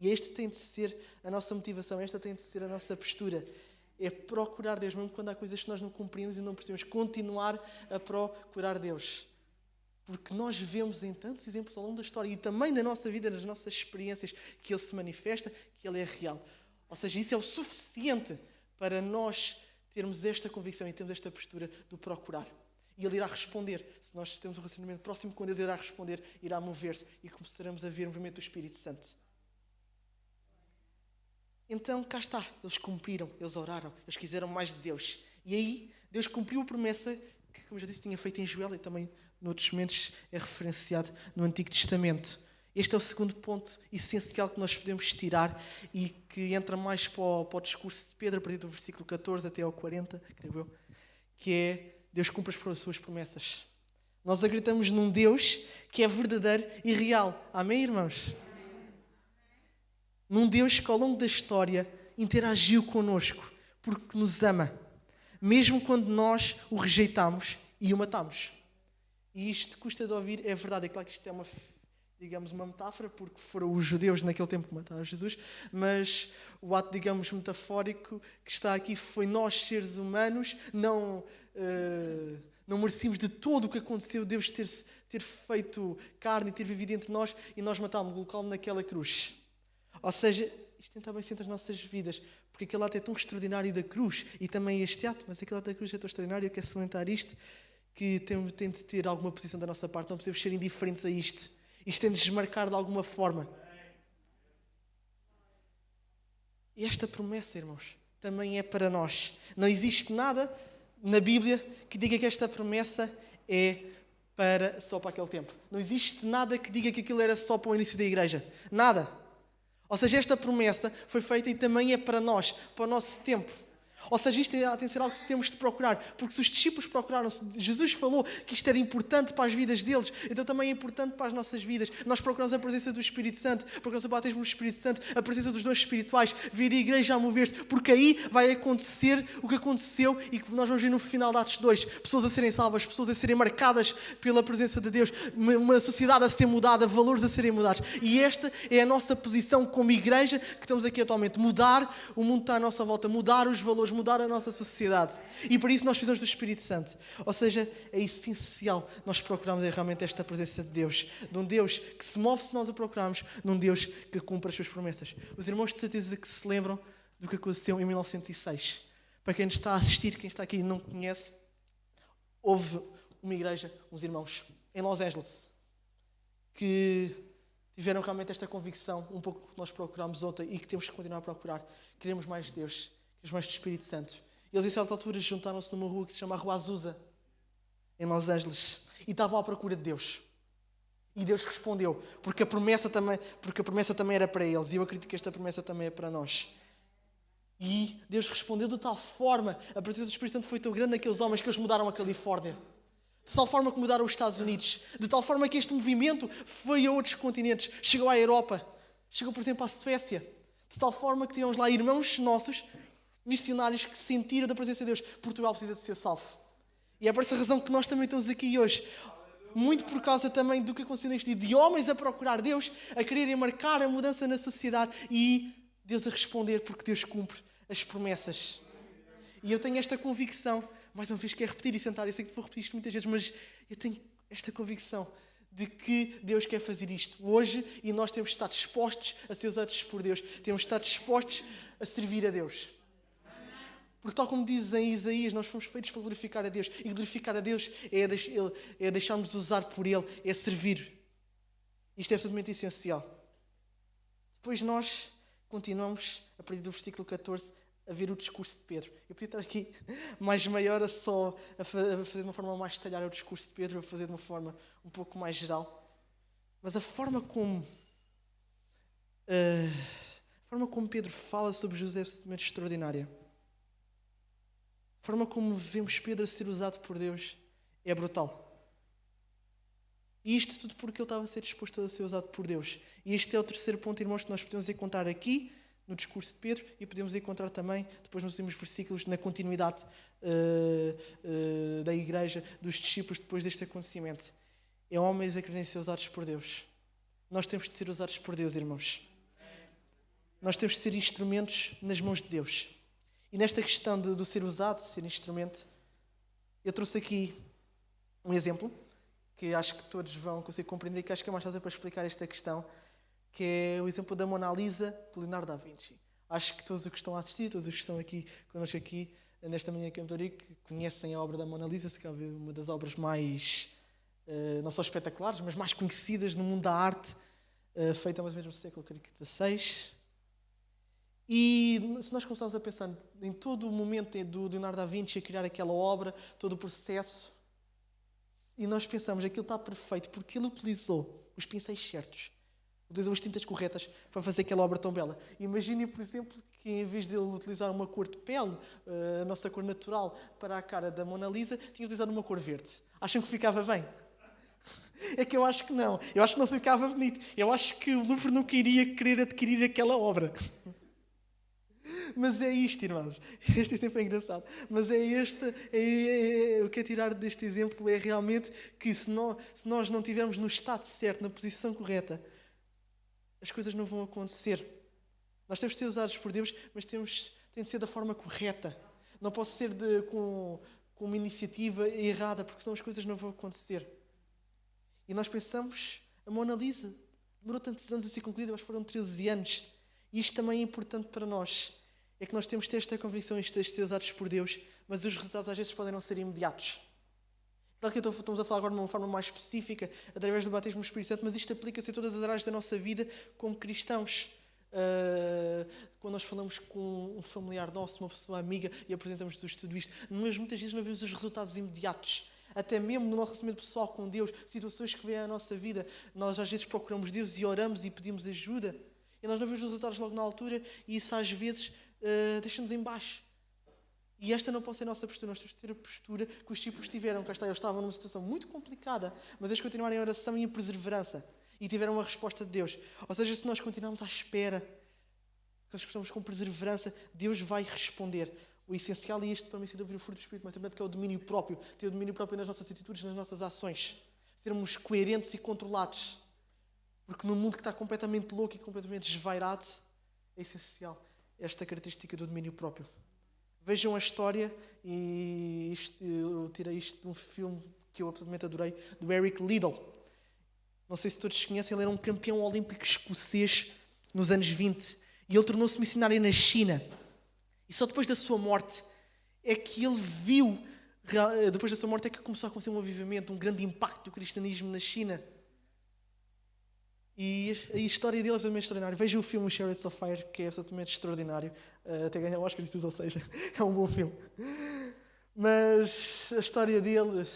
E esta tem de ser a nossa motivação, esta tem de ser a nossa postura. É procurar Deus, mesmo quando há coisas que nós não compreendemos e não percebemos. Continuar a procurar Deus. Porque nós vemos em tantos exemplos ao longo da história e também na nossa vida, nas nossas experiências, que Ele se manifesta, que Ele é real. Ou seja, isso é o suficiente para nós termos esta convicção e termos esta postura de procurar. E Ele irá responder. Se nós temos um relacionamento próximo com Deus, Ele irá responder, irá mover-se e começaremos a ver o movimento do Espírito Santo. Então, cá está. Eles cumpriram, eles oraram, eles quiseram mais de Deus. E aí, Deus cumpriu a promessa que, como já disse, tinha feito em Joel e também, noutros momentos, é referenciado no Antigo Testamento. Este é o segundo ponto essencial que nós podemos tirar e que entra mais para o discurso de Pedro, a partir do versículo 14 até ao 40, creio eu, que é Deus cumpre as suas promessas. Nós acreditamos num Deus que é verdadeiro e real. Amém, irmãos? Num Deus que ao longo da história interagiu connosco porque nos ama, mesmo quando nós o rejeitamos e o matamos. E isto custa de ouvir, é verdade. É claro que isto é uma metáfora, porque foram os judeus naquele tempo que mataram Jesus, mas o ato, metafórico que está aqui foi nós, seres humanos, não merecíamos de todo o que aconteceu, Deus ter feito carne e ter vivido entre nós e nós matámos, colocá-lo naquela cruz. Ou seja, isto tem também sempre as nossas vidas, porque aquele ato é tão extraordinário da cruz e também este ato, mas aquele ato da cruz é tão extraordinário, eu quero salientar isto, que tem de ter alguma posição da nossa parte, não podemos ser indiferentes a isto. Isto tem de desmarcar de alguma forma. E esta promessa, irmãos, também é para nós. Não existe nada na Bíblia que diga que esta promessa é só para aquele tempo. Não existe nada que diga que aquilo era só para o início da igreja. Nada. Ou seja, esta promessa foi feita e também é para nós, para o nosso tempo. Ou seja, isto tem de ser algo que temos de procurar, porque se os discípulos procuraram, se Jesus falou que isto era importante para as vidas deles, então também é importante para as nossas vidas. Nós procuramos a presença do Espírito Santo, procuramos o batismo do Espírito Santo, a presença dos dons espirituais, vir a igreja a mover-se, porque aí vai acontecer o que aconteceu e que nós vamos ver no final de Atos 2. Pessoas a serem salvas, pessoas a serem marcadas pela presença de Deus, uma sociedade a ser mudada, valores a serem mudados. E esta é a nossa posição como igreja que estamos aqui atualmente. Mudar o mundo que está à nossa volta, mudar os valores, mudar a nossa sociedade. E por isso nós precisamos do Espírito Santo. Ou seja, é essencial nós procurarmos realmente esta presença de Deus. De um Deus que se move se nós o procurarmos, de um Deus que cumpre as suas promessas. Os irmãos de certeza que se lembram do que aconteceu em 1906. Para quem está a assistir, quem está aqui e não conhece, houve uma igreja, uns irmãos, em Los Angeles, que tiveram realmente esta convicção, um pouco que nós procurámos ontem e que temos que continuar a procurar. Queremos mais de Deus. Mais do Espírito Santo. Eles, em certa altura, juntaram-se numa rua que se chama Rua Azusa, em Los Angeles, e estavam à procura de Deus. E Deus respondeu, porque a promessa também era para eles, e eu acredito que esta promessa também é para nós. E Deus respondeu de tal forma, a presença do Espírito Santo foi tão grande naqueles homens que eles mudaram a Califórnia. de tal forma que mudaram os Estados Unidos, de tal forma que este movimento foi a outros continentes, chegou à Europa, chegou, por exemplo, à Suécia, de tal forma que tivemos lá irmãos nossos, missionários, que sentiram da presença de Deus. Portugal precisa de ser salvo. E é por essa razão que nós também estamos aqui hoje. Muito por causa também do que aconteceu neste dia, de homens a procurar Deus, a quererem marcar a mudança na sociedade e Deus a responder, porque Deus cumpre as promessas. E eu tenho esta convicção, mais uma vez quero repetir e sentar, eu sei que vou repetir isto muitas vezes, mas eu tenho esta convicção de que Deus quer fazer isto hoje e nós temos de estar dispostos a ser usados por Deus. Temos de estar dispostos a servir a Deus. Porque tal como diz em Isaías, nós fomos feitos para glorificar a Deus. E glorificar a Deus é deixarmos usar por Ele, é servir. Isto é absolutamente essencial. Depois nós continuamos, a partir do versículo 14, a ver o discurso de Pedro. Eu podia estar aqui mais meia hora só a fazer de uma forma mais detalhada o discurso de Pedro, a fazer de uma forma um pouco mais geral. Mas a forma como Pedro fala sobre Jesus é absolutamente extraordinária. A forma como vemos Pedro a ser usado por Deus é brutal. E isto tudo porque ele estava a ser disposto a ser usado por Deus. E este é o terceiro ponto, irmãos, que nós podemos encontrar aqui no discurso de Pedro e podemos encontrar também, depois nos últimos versículos, na continuidade da igreja, dos discípulos, depois deste acontecimento. É homens a quererem ser usados por Deus. Nós temos de ser usados por Deus, irmãos. Nós temos de ser instrumentos nas mãos de Deus. E nesta questão do ser usado, ser instrumento, eu trouxe aqui um exemplo que acho que todos vão conseguir compreender, que acho que é mais fácil para explicar esta questão, que é o exemplo da Mona Lisa de Leonardo da Vinci. Acho que todos os que estão a assistir, todos os que estão aqui connosco aqui nesta manhã que eu estou que conhecem a obra da Mona Lisa, se calhar uma das obras mais, não só espetaculares, mas mais conhecidas no mundo da arte, feita mais ou menos no século XVI. E se nós começarmos a pensar em todo o momento do Leonardo da Vinci a criar aquela obra, todo o processo, e nós pensamos que aquilo está perfeito porque ele utilizou os pincéis certos, utilizou as tintas corretas para fazer aquela obra tão bela. Imaginem, por exemplo, que em vez de ele utilizar uma cor de pele, a nossa cor natural, para a cara da Mona Lisa, tinha utilizado uma cor verde. Acham que ficava bem? É que eu acho que não. Eu acho que não ficava bonito. Eu acho que o Louvre nunca iria querer adquirir aquela obra. Mas é isto, irmãos. Este exemplo é engraçado. Mas é este, o que é tirar deste exemplo é realmente que se nós não estivermos no estado certo, na posição correta, as coisas não vão acontecer. Nós temos de ser usados por Deus, mas tem de ser da forma correta. Não pode ser com uma iniciativa errada, porque senão as coisas não vão acontecer. E nós pensamos, a Mona Lisa demorou tantos anos a ser concluída, mas foram 13 anos. E isto também é importante para nós. É que nós temos de ter esta convicção de ser usados por Deus, mas os resultados às vezes podem não ser imediatos. Claro que estamos a falar agora de uma forma mais específica, através do batismo no Espírito Santo, mas isto aplica-se a todas as áreas da nossa vida como cristãos. Quando nós falamos com um familiar nosso, uma pessoa amiga, e apresentamos-lhes tudo isto, mas muitas vezes não vemos os resultados imediatos. Até mesmo no nosso relacionamento pessoal com Deus, situações que vêm à nossa vida, nós às vezes procuramos Deus e oramos e pedimos ajuda. E nós não vemos os resultados logo na altura e isso às vezes deixa-nos em baixo. E esta não pode ser a nossa postura. Nós temos de ter a postura que os discípulos tiveram. Cá está, eles estavam numa situação muito complicada, mas eles continuaram em oração e em perseverança. E tiveram uma resposta de Deus. Ou seja, se nós continuarmos à espera, se nós estamos com perseverança, Deus vai responder. O essencial é este, para mim, ser de ouvir o fruto do Espírito, mas também que é o domínio próprio. Ter o domínio próprio nas nossas atitudes, nas nossas ações. Sermos coerentes e controlados. Porque no mundo que está completamente louco e completamente desvairado, é essencial esta característica do domínio próprio. Vejam a história, e eu tirei isto de um filme que eu absolutamente adorei, do Eric Liddell. Não sei se todos conhecem, ele era um campeão olímpico escocês nos anos 20. E ele tornou-se missionário na China. E só depois da sua morte é que ele viu, depois da sua morte é que começou a acontecer um avivamento, um grande impacto do cristianismo na China. E a história dele é absolutamente extraordinária. Vejam o filme Chariots of Fire, que é absolutamente extraordinário. Até ganhar o Oscar e tudo, ou seja, é um bom filme. Mas a história dele,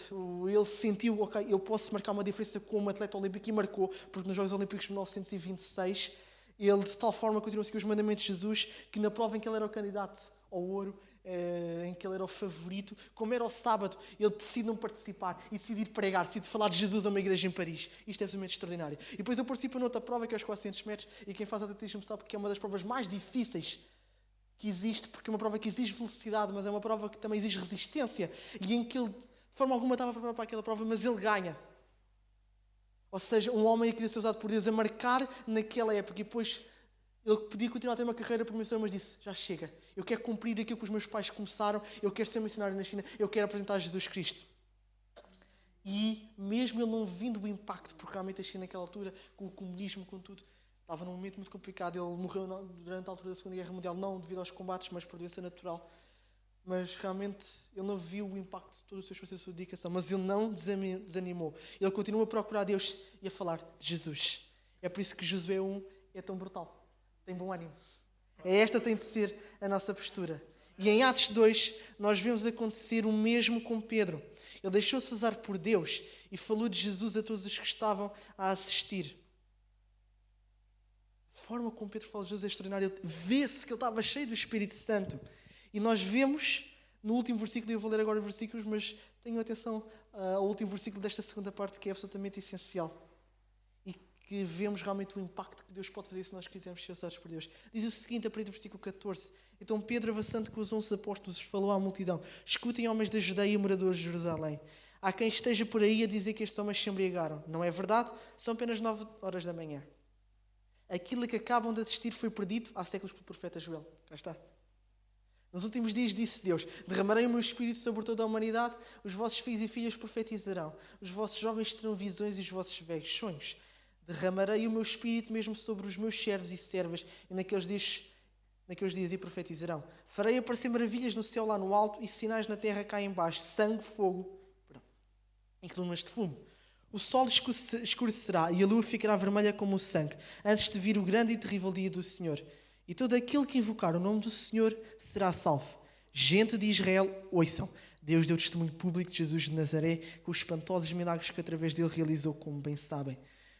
ele sentiu, ok, eu posso marcar uma diferença como atleta olímpico, e marcou, porque nos Jogos Olímpicos de 1926, ele de tal forma continuou a seguir os mandamentos de Jesus, que na prova em que ele era o candidato ao ouro, em que ele era o favorito, como era o sábado, ele decide não participar e decide ir pregar, decide falar de Jesus a uma igreja em Paris. Isto é absolutamente extraordinário. E depois eu participo noutra prova, que é os 400 metros, e quem faz atletismo sabe que é uma das provas mais difíceis que existe, porque é uma prova que exige velocidade, mas é uma prova que também exige resistência, e em que ele, de forma alguma, estava preparado para aquela prova, mas ele ganha. Ou seja, um homem que queria ser usado por Deus a marcar naquela época, e depois ele podia continuar a ter uma carreira promissora, mas disse, já chega, eu quero cumprir aquilo que os meus pais começaram, eu quero ser missionário na China, eu quero apresentar Jesus Cristo. E mesmo ele não vindo o impacto, porque realmente a China naquela altura, com o comunismo, com tudo, estava num momento muito complicado. Ele morreu durante a altura da Segunda Guerra Mundial, não devido aos combates, mas por doença natural. Mas realmente ele não viu o impacto de todo o seu esforço e da sua dedicação, mas ele não desanimou. Ele continua a procurar Deus e a falar de Jesus. É por isso que Josué 1 é tão brutal. Tem bom ânimo. Esta tem de ser a nossa postura. E em Atos 2, nós vemos acontecer o mesmo com Pedro. Ele deixou-se usar por Deus e falou de Jesus a todos os que estavam a assistir. A forma como Pedro fala de Jesus é extraordinária. Vê-se que ele estava cheio do Espírito Santo. E nós vemos no último versículo, eu vou ler agora os versículos, mas tenham atenção ao último versículo desta segunda parte, que é absolutamente essencial. E que vemos realmente o impacto que Deus pode fazer se nós quisermos ser usados por Deus. Diz o seguinte, a partir do versículo 14. Então Pedro, avançando com os 11 apóstolos, falou à multidão: escutem, homens da Judeia e moradores de Jerusalém. Há quem esteja por aí a dizer que estes homens se embriagaram. Não é verdade? São apenas 9 horas da manhã. Aquilo a que acabam de assistir foi predito há séculos pelo profeta Joel. Cá está. Nos últimos dias disse Deus: derramarei o meu espírito sobre toda a humanidade, os vossos filhos e filhas profetizarão, os vossos jovens terão visões e os vossos velhos sonhos. Derramarei o meu espírito mesmo sobre os meus servos e servas, e naqueles dias e profetizarão. Farei aparecer maravilhas no céu lá no alto e sinais na terra cá em baixo, sangue, fogo e colunas de fumo. O sol escurecerá e a lua ficará vermelha como o sangue, antes de vir o grande e terrível dia do Senhor. E todo aquele que invocar o nome do Senhor será salvo. Gente de Israel, ouçam. Deus deu testemunho público de Jesus de Nazaré, com os espantosos milagres que através dele realizou, como bem sabem.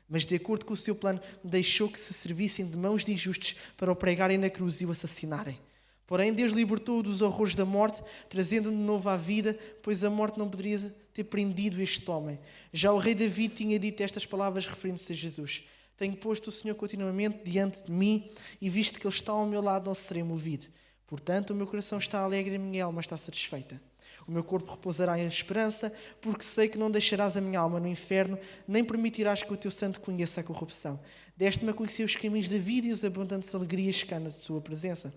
Mas de acordo com o seu plano, deixou que se servissem de mãos de injustos para o pregarem na cruz e o assassinarem. Porém, Deus libertou-o dos horrores da morte, trazendo-o de novo à vida, pois a morte não poderia ter prendido este homem. Já o rei Davi tinha dito estas palavras referindo-se a Jesus: tenho posto o Senhor continuamente diante de mim, e visto que Ele está ao meu lado, não serei movido. Portanto, o meu coração está alegre e a minha alma está satisfeita. O meu corpo repousará em esperança, porque sei que não deixarás a minha alma no inferno, nem permitirás que o teu santo conheça a corrupção. Deste-me a conhecer os caminhos da vida e os abundantes alegrias que há na tua presença.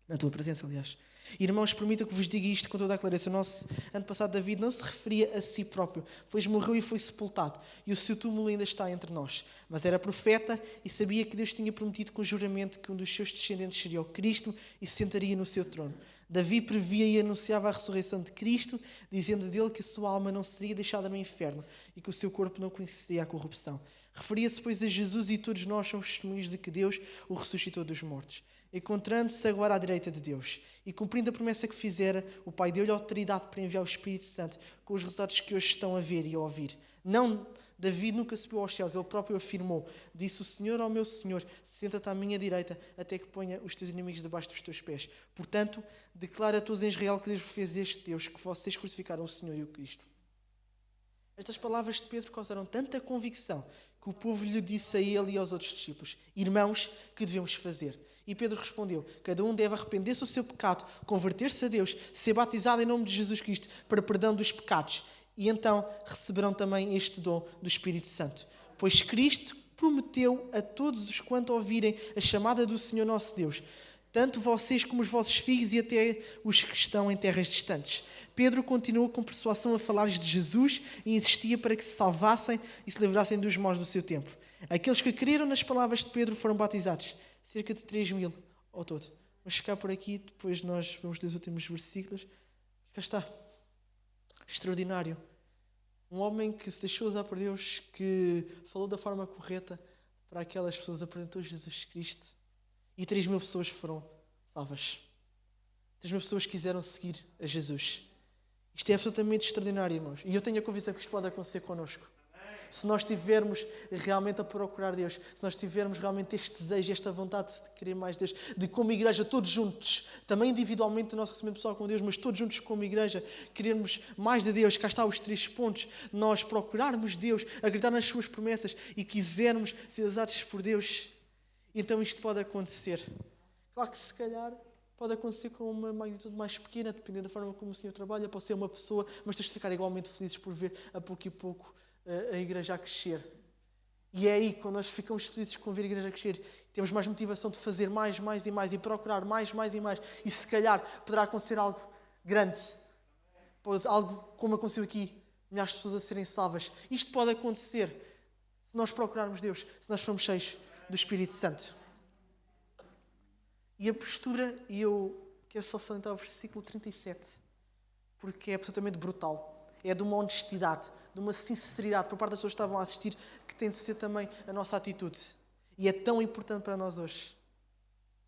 Na tua presença, aliás. Irmãos, permitam que vos diga isto com toda a clareza. O nosso antepassado David não se referia a si próprio, pois morreu e foi sepultado, e o seu túmulo ainda está entre nós. Mas era profeta e sabia que Deus tinha prometido com juramento que um dos seus descendentes seria o Cristo e se sentaria no seu trono. Davi previa e anunciava a ressurreição de Cristo, dizendo dele que a sua alma não seria deixada no inferno e que o seu corpo não conheceria a corrupção. Referia-se, pois, a Jesus, e todos nós somos testemunhos de que Deus o ressuscitou dos mortos. Encontrando-se agora à direita de Deus e cumprindo a promessa que fizera, o Pai deu-lhe autoridade para enviar o Espírito Santo, com os resultados que hoje estão a ver e a ouvir. Não, Davi nunca subiu aos céus, ele próprio afirmou: disse o Senhor ao meu Senhor, senta-te à minha direita, até que ponha os teus inimigos debaixo dos teus pés. Portanto, declara a todos em Israel que Deus fez este Deus, que vocês crucificaram o Senhor e o Cristo. Estas palavras de Pedro causaram tanta convicção que o povo lhe disse a ele e aos outros discípulos: irmãos, que devemos fazer? E Pedro respondeu: cada um deve arrepender-se do seu pecado, converter-se a Deus, ser batizado em nome de Jesus Cristo para perdão dos pecados, e então receberão também este dom do Espírito Santo. Pois Cristo prometeu a todos os quanto ouvirem a chamada do Senhor nosso Deus, tanto vocês como os vossos filhos e até os que estão em terras distantes. Pedro continuou com persuasão a falar-lhes de Jesus e insistia para que se salvassem e se livrassem dos maus do seu tempo. Aqueles que creram nas palavras de Pedro foram batizados, cerca de 3.000 ao todo. Vamos ficar por aqui, depois nós vamos ler os últimos versículos. Cá está. Extraordinário. Um homem que se deixou usar por Deus, que falou da forma correta para aquelas pessoas, apresentou Jesus Cristo. E 3.000 pessoas foram salvas. 3.000 pessoas quiseram seguir a Jesus. Isto é absolutamente extraordinário, irmãos. E eu tenho a convicção que isto pode acontecer connosco. Se nós tivermos realmente a procurar Deus, se nós tivermos realmente este desejo, esta vontade de querer mais Deus, de como igreja, todos juntos, também individualmente o nosso relacionamento pessoal com Deus, mas todos juntos como igreja, querermos mais de Deus, cá está os 3 pontos, nós procurarmos Deus, acreditar nas suas promessas e quisermos ser usados por Deus, então isto pode acontecer. Claro que se calhar pode acontecer com uma magnitude mais pequena, dependendo da forma como o Senhor trabalha, pode ser uma pessoa, mas temos de ficar igualmente felizes por ver a pouco e pouco a igreja a crescer. E é aí, quando nós ficamos felizes com ver a igreja a crescer, temos mais motivação de fazer mais e mais, e procurar mais e mais. E se calhar poderá acontecer algo grande, algo como aconteceu aqui, milhares de pessoas a serem salvas. Isto pode acontecer se nós procurarmos Deus, se nós formos cheios do Espírito Santo. E a postura, e eu quero só salientar o versículo 37, porque é absolutamente brutal. É de uma honestidade, de uma sinceridade por parte das pessoas que estavam a assistir, que tem de ser também a nossa atitude. E é tão importante para nós hoje.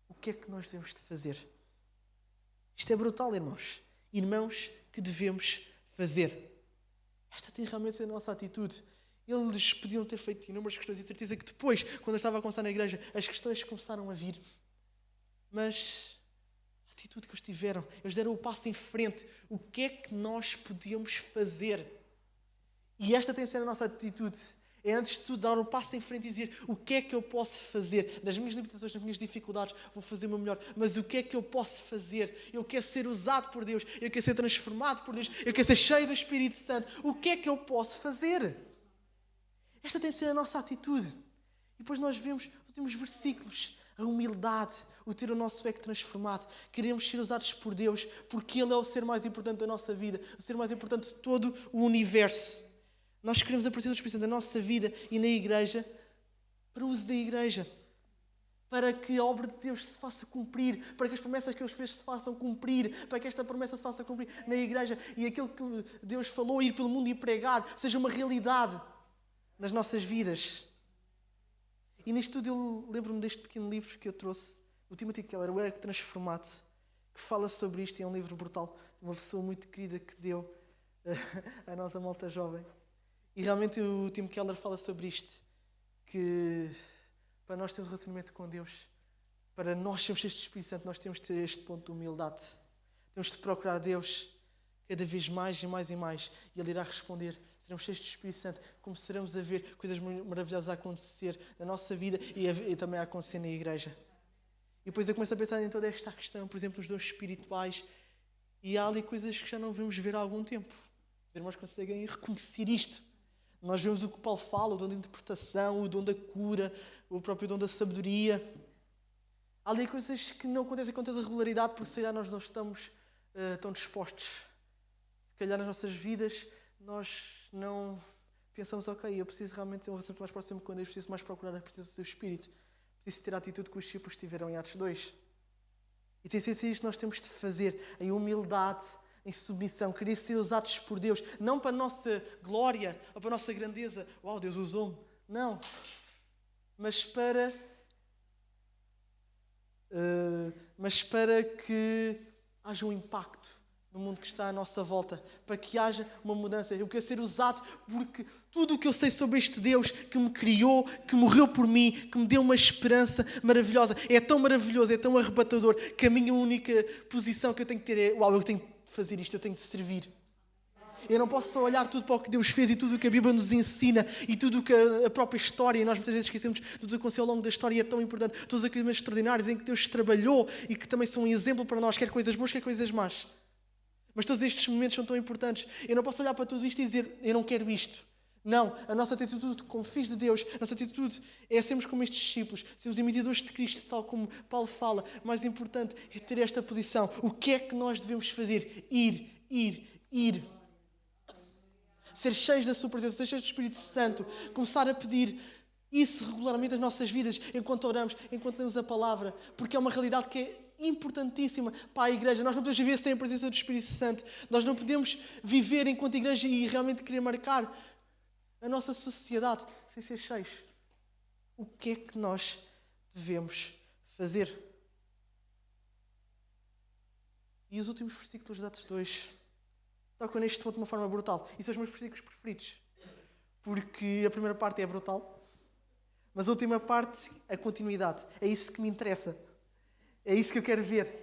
O que é que nós devemos de fazer? Isto é brutal, irmãos. Irmãos, que devemos fazer? Esta tem realmente de ser a nossa atitude. Eles podiam ter feito inúmeras questões e certeza que depois, quando eu estava a começar na igreja, as questões começaram a vir. Mas a atitude que eles tiveram, eles deram o passo em frente. O que é que nós podíamos fazer? E esta tem de ser a nossa atitude. É antes de tudo dar um passo em frente e dizer o que é que eu posso fazer? Das minhas limitações, das minhas dificuldades, vou fazer o meu melhor. Mas o que é que eu posso fazer? Eu quero ser usado por Deus. Eu quero ser transformado por Deus. Eu quero ser cheio do Espírito Santo. O que é que eu posso fazer? Esta tem de ser a nossa atitude. E depois nós vemos nos últimos versículos a humildade, o ter o nosso ego transformado. Queremos ser usados por Deus porque Ele é o ser mais importante da nossa vida, o ser mais importante de todo o universo. Nós queremos a presença do Espírito Santo na nossa vida e na igreja para o uso da igreja, para que a obra de Deus se faça cumprir, para que as promessas que Ele fez se façam cumprir, para que esta promessa se faça cumprir na igreja e aquilo que Deus falou, ir pelo mundo e pregar, seja uma realidade nas nossas vidas. E nisto tudo eu lembro-me deste pequeno livro que eu trouxe, do Timothy Keller, O Ego Transformado, que fala sobre isto. É um livro brutal, de uma pessoa muito querida que deu a nossa malta jovem. E realmente o Tim Keller fala sobre isto, que para nós termos um relacionamento com Deus, para nós sermos cheios do Espírito Santo, nós temos de ter este ponto de humildade. Temos de procurar Deus cada vez mais e mais e mais, e Ele irá responder. Seremos cheios do Espírito Santo, começaremos a ver coisas maravilhosas a acontecer na nossa vida e também a acontecer na igreja. E depois eu começo a pensar em toda esta questão, por exemplo, os dons espirituais, e há ali coisas que já não vemos ver há algum tempo. Os irmãos conseguem reconhecer isto. Nós vemos o que Paulo fala, o dom da interpretação, o dom da cura, o próprio dom da sabedoria. Há ali coisas que não acontecem com tanta regularidade, porque se calhar nós não estamos tão dispostos. Se calhar nas nossas vidas nós não pensamos, ok, eu preciso realmente ter um relacionamento mais próximo com Deus, preciso mais procurar a presença do seu Espírito, preciso ter a atitude que os discípulos tiveram em Atos 2. E sem ser isto nós temos de fazer em humildade, em submissão, querer ser usados por Deus, não para a nossa glória ou para a nossa grandeza. Uau, Deus usou-me. Não. Mas para que haja um impacto no mundo que está à nossa volta, para que haja uma mudança. Eu quero ser usado porque tudo o que eu sei sobre este Deus que me criou, que morreu por mim, que me deu uma esperança maravilhosa, é tão maravilhoso, é tão arrebatador, que a minha única posição que eu tenho que ter é, uau, eu tenho de fazer isto, eu tenho de servir. Eu não posso só olhar tudo para o que Deus fez e tudo o que a Bíblia nos ensina e tudo o que a própria história, e nós muitas vezes esquecemos de tudo o que aconteceu ao longo da história e é tão importante, todos os acontecimentos extraordinários em que Deus trabalhou e que também são um exemplo para nós, quer coisas boas, quer coisas más. Mas todos estes momentos são tão importantes. Eu não posso olhar para tudo isto e dizer, eu não quero isto. Não, a nossa atitude como filhos de Deus, a nossa atitude é sermos como estes discípulos, sermos imitadores de Cristo, tal como Paulo fala. Mais importante é ter esta posição. O que é que nós devemos fazer? Ir. Ser cheios da sua presença, ser cheios do Espírito Santo. Começar a pedir isso regularmente nas nossas vidas, enquanto oramos, enquanto lemos a palavra. Porque é uma realidade que é importantíssima para a igreja. Nós não podemos viver sem a presença do Espírito Santo. Nós não podemos viver enquanto igreja e realmente querer marcar a nossa sociedade sem ser cheios. O que é que nós devemos fazer? E os últimos versículos de Atos 2 tocam neste ponto de uma forma brutal. E são os meus versículos preferidos. porque a primeira parte é brutal, mas a última parte, a continuidade. É isso que me interessa. É isso que eu quero ver.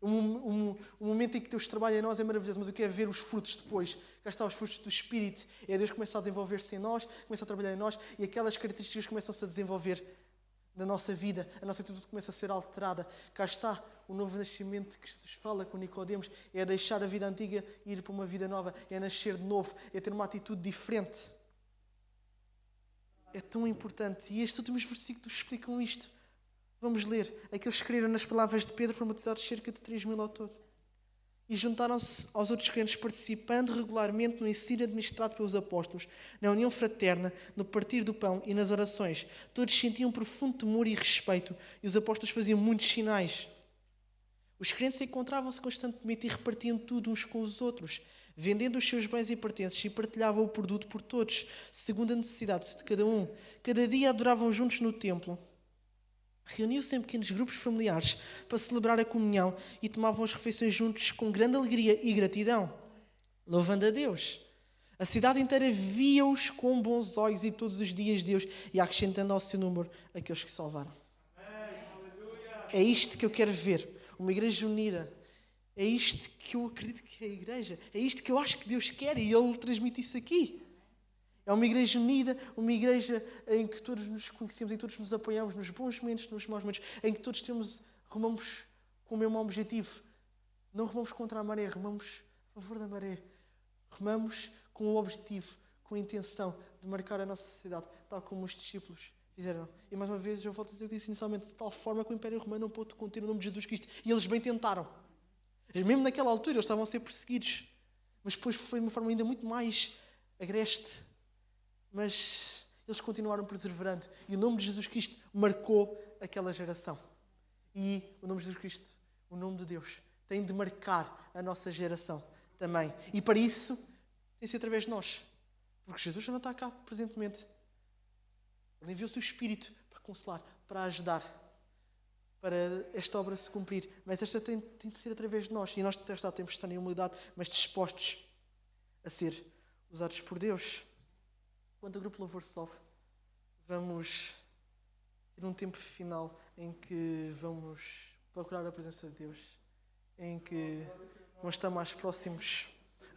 O momento em que Deus trabalha em nós é maravilhoso, mas eu quero ver os frutos depois. Cá está os frutos do Espírito. É Deus que começa a desenvolver-se em nós, começa a trabalhar em nós e aquelas características começam-se a desenvolver na nossa vida. A nossa atitude começa a ser alterada. Cá está o novo nascimento que Jesus fala com Nicodemos. É deixar a vida antiga e ir para uma vida nova. É nascer de novo. É ter uma atitude diferente. É tão importante. E estes últimos versículos explicam isto. Vamos ler. Aqueles que creram nas palavras de Pedro foram batizados cerca de 3.000 ao todo. E juntaram-se aos outros crentes, participando regularmente no ensino administrado pelos apóstolos, na união fraterna, no partir do pão e nas orações. Todos sentiam profundo temor e respeito, e os apóstolos faziam muitos sinais. Os crentes encontravam-se constantemente e repartiam tudo uns com os outros, vendendo os seus bens e pertences, e partilhavam o produto por todos, segundo a necessidade de cada um. Cada dia adoravam juntos no templo. Reuniam-se em pequenos grupos familiares para celebrar a comunhão e tomavam as refeições juntos com grande alegria e gratidão, louvando a Deus. A cidade inteira via-os com bons olhos e todos os dias Deus ia acrescentando ao seu número aqueles que salvaram. É isto que eu quero ver, uma igreja unida. É isto que eu acredito que é a igreja. É isto que eu acho que Deus quer e Ele transmite isso aqui. É uma igreja unida, uma igreja em que todos nos conhecemos, em que todos nos apoiamos nos bons momentos, nos maus momentos, em que todos remamos com o mesmo objetivo. Não remamos contra a maré, remamos a favor da maré. Remamos com o objetivo, com a intenção de marcar a nossa sociedade, tal como os discípulos fizeram. E mais uma vez, eu volto a dizer isso inicialmente, de tal forma que o Império Romano não pôde conter o nome de Jesus Cristo. E eles bem tentaram. Mesmo naquela altura, eles estavam a ser perseguidos. Mas depois foi de uma forma ainda muito mais agreste. Mas eles continuaram perseverando. E o nome de Jesus Cristo marcou aquela geração. E o nome de Jesus Cristo, o nome de Deus, tem de marcar a nossa geração também. E para isso, tem de ser através de nós. Porque Jesus já não está cá presentemente. Ele enviou o seu Espírito para consolar, para ajudar, para esta obra se cumprir. Mas esta tem de ser através de nós. E nós temos de estar em humildade, mas dispostos a ser usados por Deus. Quando o grupo Louvor sobe, vamos ter um tempo final em que vamos procurar a presença de Deus, em que vamos estar mais próximos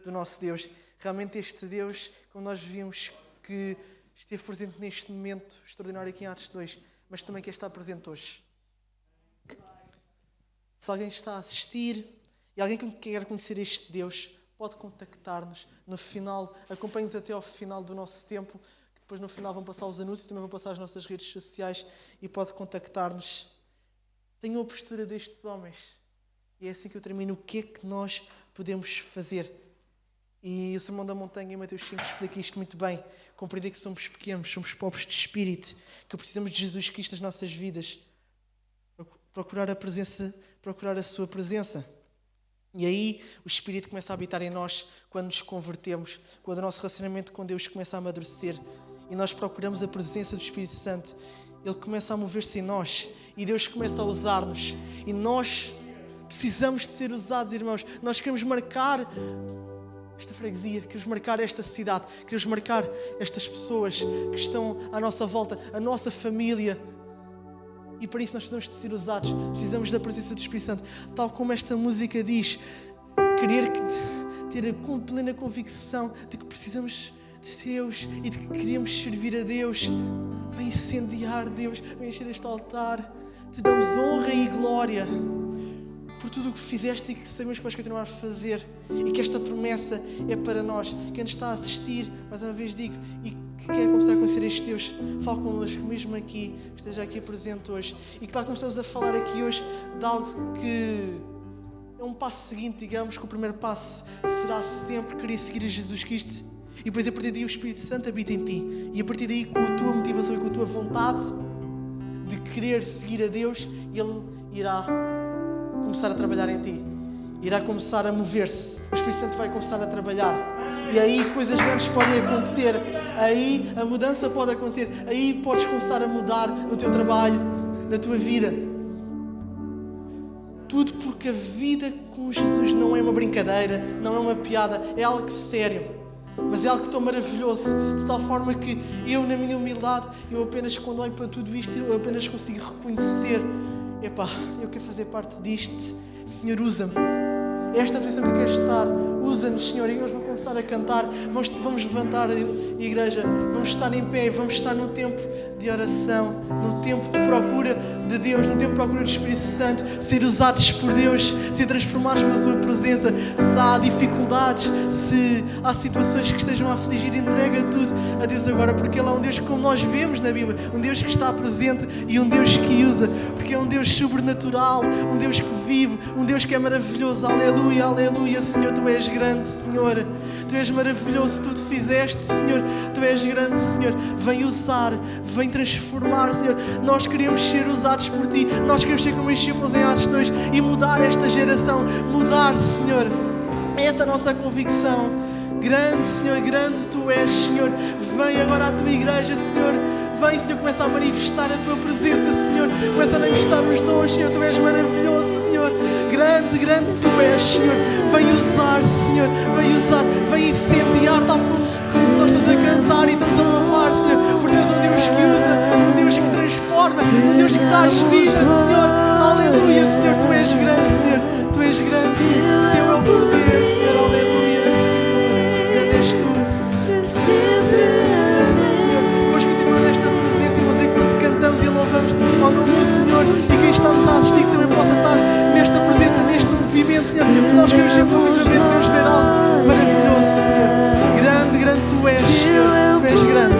do nosso Deus. Realmente este Deus, como nós vimos, que esteve presente neste momento extraordinário aqui em Atos 2, mas também quer estar presente hoje. Se alguém está a assistir e alguém que quer conhecer este Deus, pode contactar-nos no final, acompanhe-nos até ao final do nosso tempo, que depois no final vão passar os anúncios, também vão passar as nossas redes sociais e pode contactar-nos. Tenham a postura destes homens. E é assim que eu termino. O que é que nós podemos fazer? E o Sermão da Montanha em Mateus 5 explica isto muito bem. Compreender que somos pequenos, somos pobres de espírito, que precisamos de Jesus Cristo nas nossas vidas. Procurar a presença, procurar a sua presença. E aí o Espírito começa a habitar em nós quando nos convertemos, quando o nosso relacionamento com Deus começa a amadurecer e nós procuramos a presença do Espírito Santo. Ele começa a mover-se em nós e Deus começa a usar-nos. E nós precisamos de ser usados, irmãos. Nós queremos marcar esta freguesia, queremos marcar esta cidade, queremos marcar estas pessoas que estão à nossa volta, a nossa família. E para isso nós precisamos de ser usados, precisamos da presença do Espírito Santo. Tal como esta música diz, ter a plena convicção de que precisamos de Deus e de que queremos servir a Deus. Vem incendiar Deus, vem encher este altar. Te damos honra e glória por tudo o que fizeste e que sabemos que vais continuar a fazer. E que esta promessa é para nós. Quem nos está a assistir, mais uma vez digo, e que quer começar a conhecer este Deus, fale connosco mesmo aqui, esteja aqui presente hoje. E claro que nós estamos a falar aqui hoje de algo que é um passo seguinte, digamos, que o primeiro passo será sempre querer seguir a Jesus Cristo. E depois a partir daí o Espírito Santo habita em ti. E a partir daí com a tua motivação e com a tua vontade de querer seguir a Deus, Ele irá começar a trabalhar em ti. Irá começar a mover-se. O Espírito Santo vai começar a trabalhar. E aí coisas grandes podem acontecer. Aí a mudança pode acontecer. Aí podes começar a mudar no teu trabalho, na tua vida. Tudo porque a vida com Jesus não é uma brincadeira, não é uma piada, é algo sério. Mas é algo tão maravilhoso, de tal forma que eu, na minha humildade, eu apenas, quando olho para tudo isto, eu apenas consigo reconhecer: epá, eu quero fazer parte disto. Senhor, usa-me. É esta a posição que eu quero estar. Usa-nos, Senhor, e hoje vou começar a cantar. Vamos levantar a igreja, vamos estar em pé, vamos estar num tempo de oração, num tempo de procura de Deus, num tempo de procura do Espírito Santo, ser usados por Deus, ser transformados pela sua presença. Se há dificuldades, se há situações que estejam a afligir, entrega tudo a Deus agora, porque Ele é um Deus que, como nós vemos na Bíblia, um Deus que está presente e um Deus que usa, porque é um Deus sobrenatural, um Deus que vive, um Deus que é maravilhoso. Aleluia, aleluia. Senhor, Tu és grande, Senhor. Tu és maravilhoso, Tu te fizeste, Senhor. Tu és grande, Senhor. Vem usar, vem transformar, Senhor. Nós queremos ser usados por Ti. Nós queremos ser como os discípulos em Atos 2 e mudar esta geração. Mudar, Senhor. Essa é a nossa convicção. Grande, Senhor, grande Tu és, Senhor. Vem agora à Tua igreja, Senhor. Vem, Senhor, começa a manifestar a Tua presença, Senhor. Começa a manifestar os dons, Senhor. Tu és maravilhoso, Senhor. Grande, grande Tu és, Senhor. Vem usar, Senhor. Vem usar, vem incendiar, tal como nós estamos a cantar e estamos a louvar, Senhor. Porque Tu és um Deus que usa, um Deus que transforma, um Deus que dá vida, Senhor. Aleluia, Senhor. Tu és grande, Senhor. Tu és grande, Senhor. Teu é o poder, Senhor. Aleluia, Senhor. Grande és Tu. Senhor, vamos continuar nesta presença e nós, enquanto cantamos e louvamos ao nome do Senhor, e quem está nos a assistir também possa estar nesta presença, neste movimento, Senhor, que nós queremos sempre um movimento, queremos ver algo maravilhoso, Senhor. Grande, grande Tu és, Senhor. Tu és grande.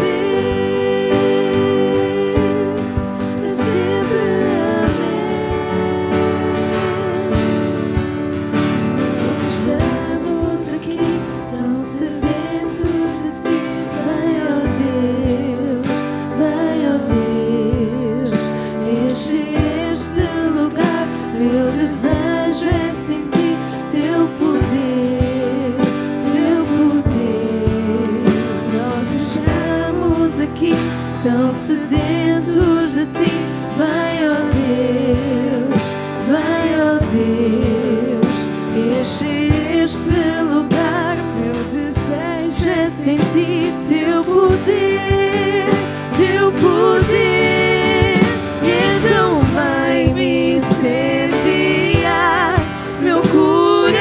Tão sedentos de Ti, vem, ó Deus, vem, ó Deus, enche este lugar. Meu desejo é sentir Teu poder, Teu poder. E então vai me incendiar, meu coração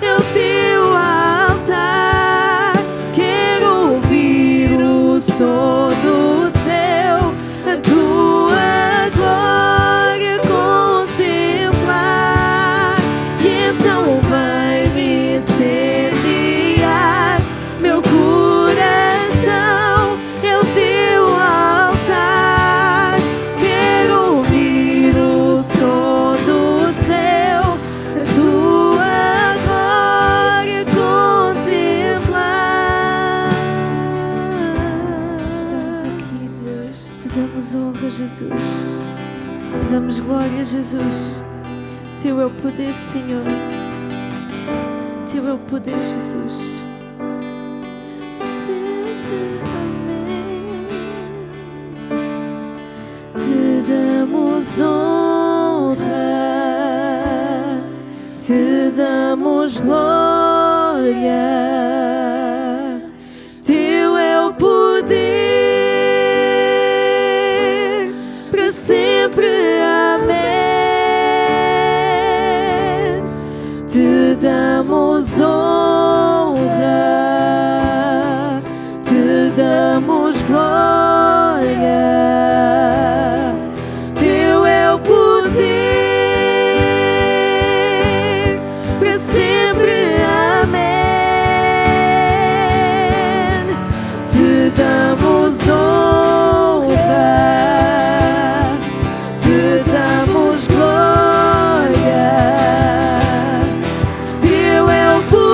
é o Teu altar. Quero ouvir o som do céu, a Tua glória contemplar. E então vai me incendiar, meu coração é o Teu altar. Quero ouvir o som do céu, a Tua glória contemplar. Estamos aqui, Deus. Te damos honra, Jesus. Te damos glória, Jesus. Teu é o poder, Senhor. Teu é o poder, Jesus. Sempre, amém. Te damos honra, Te damos glória. Teu é o poder, para sempre, amém. Te damos honra, Te damos glória. Teu é o poder, para sempre, amém. Te damos honra, Te damos glória. Teu é o poder.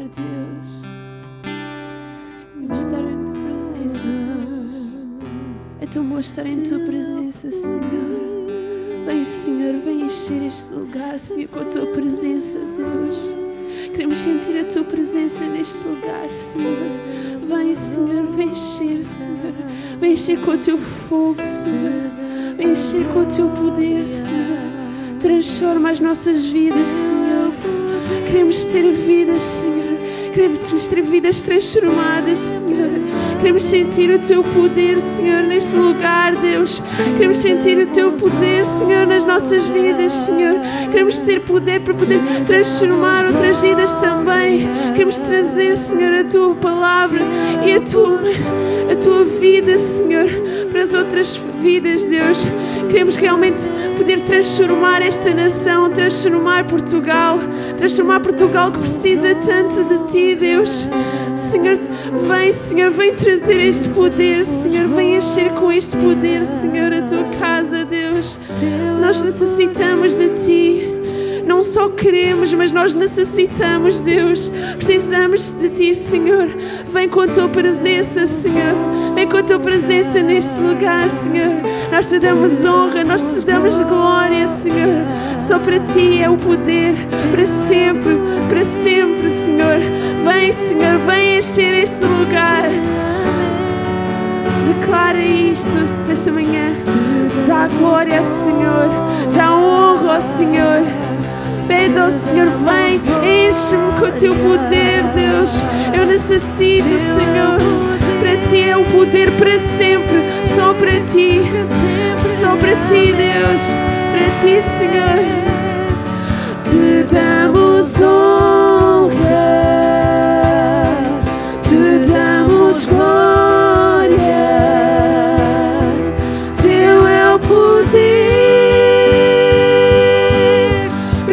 Deus. Queremos estar em tua presença, Deus. É tão bom estar em tua presença, Senhor. Vem, Senhor, vem encher este lugar, Senhor, com a tua presença, Deus. Queremos sentir a tua presença neste lugar, Senhor. Vem, Senhor, vem encher, Senhor. Vem encher com o teu fogo, Senhor. Vem encher com o teu poder, Senhor. Transforma as nossas vidas, Senhor. Queremos ter vidas, Senhor. Queremos ter vidas transformadas, Senhor. Queremos sentir o Teu poder, Senhor, neste lugar, Deus. Queremos sentir o Teu poder, Senhor, nas nossas vidas, Senhor. Queremos ter poder para poder transformar outras vidas também. Queremos trazer, Senhor, a Tua palavra e a Tua vida, Senhor, para as outras vidas, Deus. Queremos realmente poder transformar esta nação, transformar Portugal que precisa tanto de Ti, Deus. Senhor, vem trazer este poder, Senhor, vem encher com este poder, Senhor, a Tua casa, Deus. Nós necessitamos de Ti. Não só queremos, mas nós necessitamos, Deus. Precisamos de Ti, Senhor. Vem com a Tua presença, Senhor. Vem com a Tua presença neste lugar, Senhor. Nós Te damos honra, nós Te damos glória, Senhor. Só para Ti é o poder, para sempre, Senhor. Vem, Senhor, vem encher este lugar. Declara isto nesta manhã. Dá glória ao Senhor. Dá honra ao Senhor. Pede ao Senhor, vem, enche-me com o Teu poder, Deus. Eu necessito, Senhor. Para Ti é o poder para sempre. Só para Ti. Só para Ti, Deus. Para Ti, Senhor. Te damos honra. Te damos glória. Teu é o poder.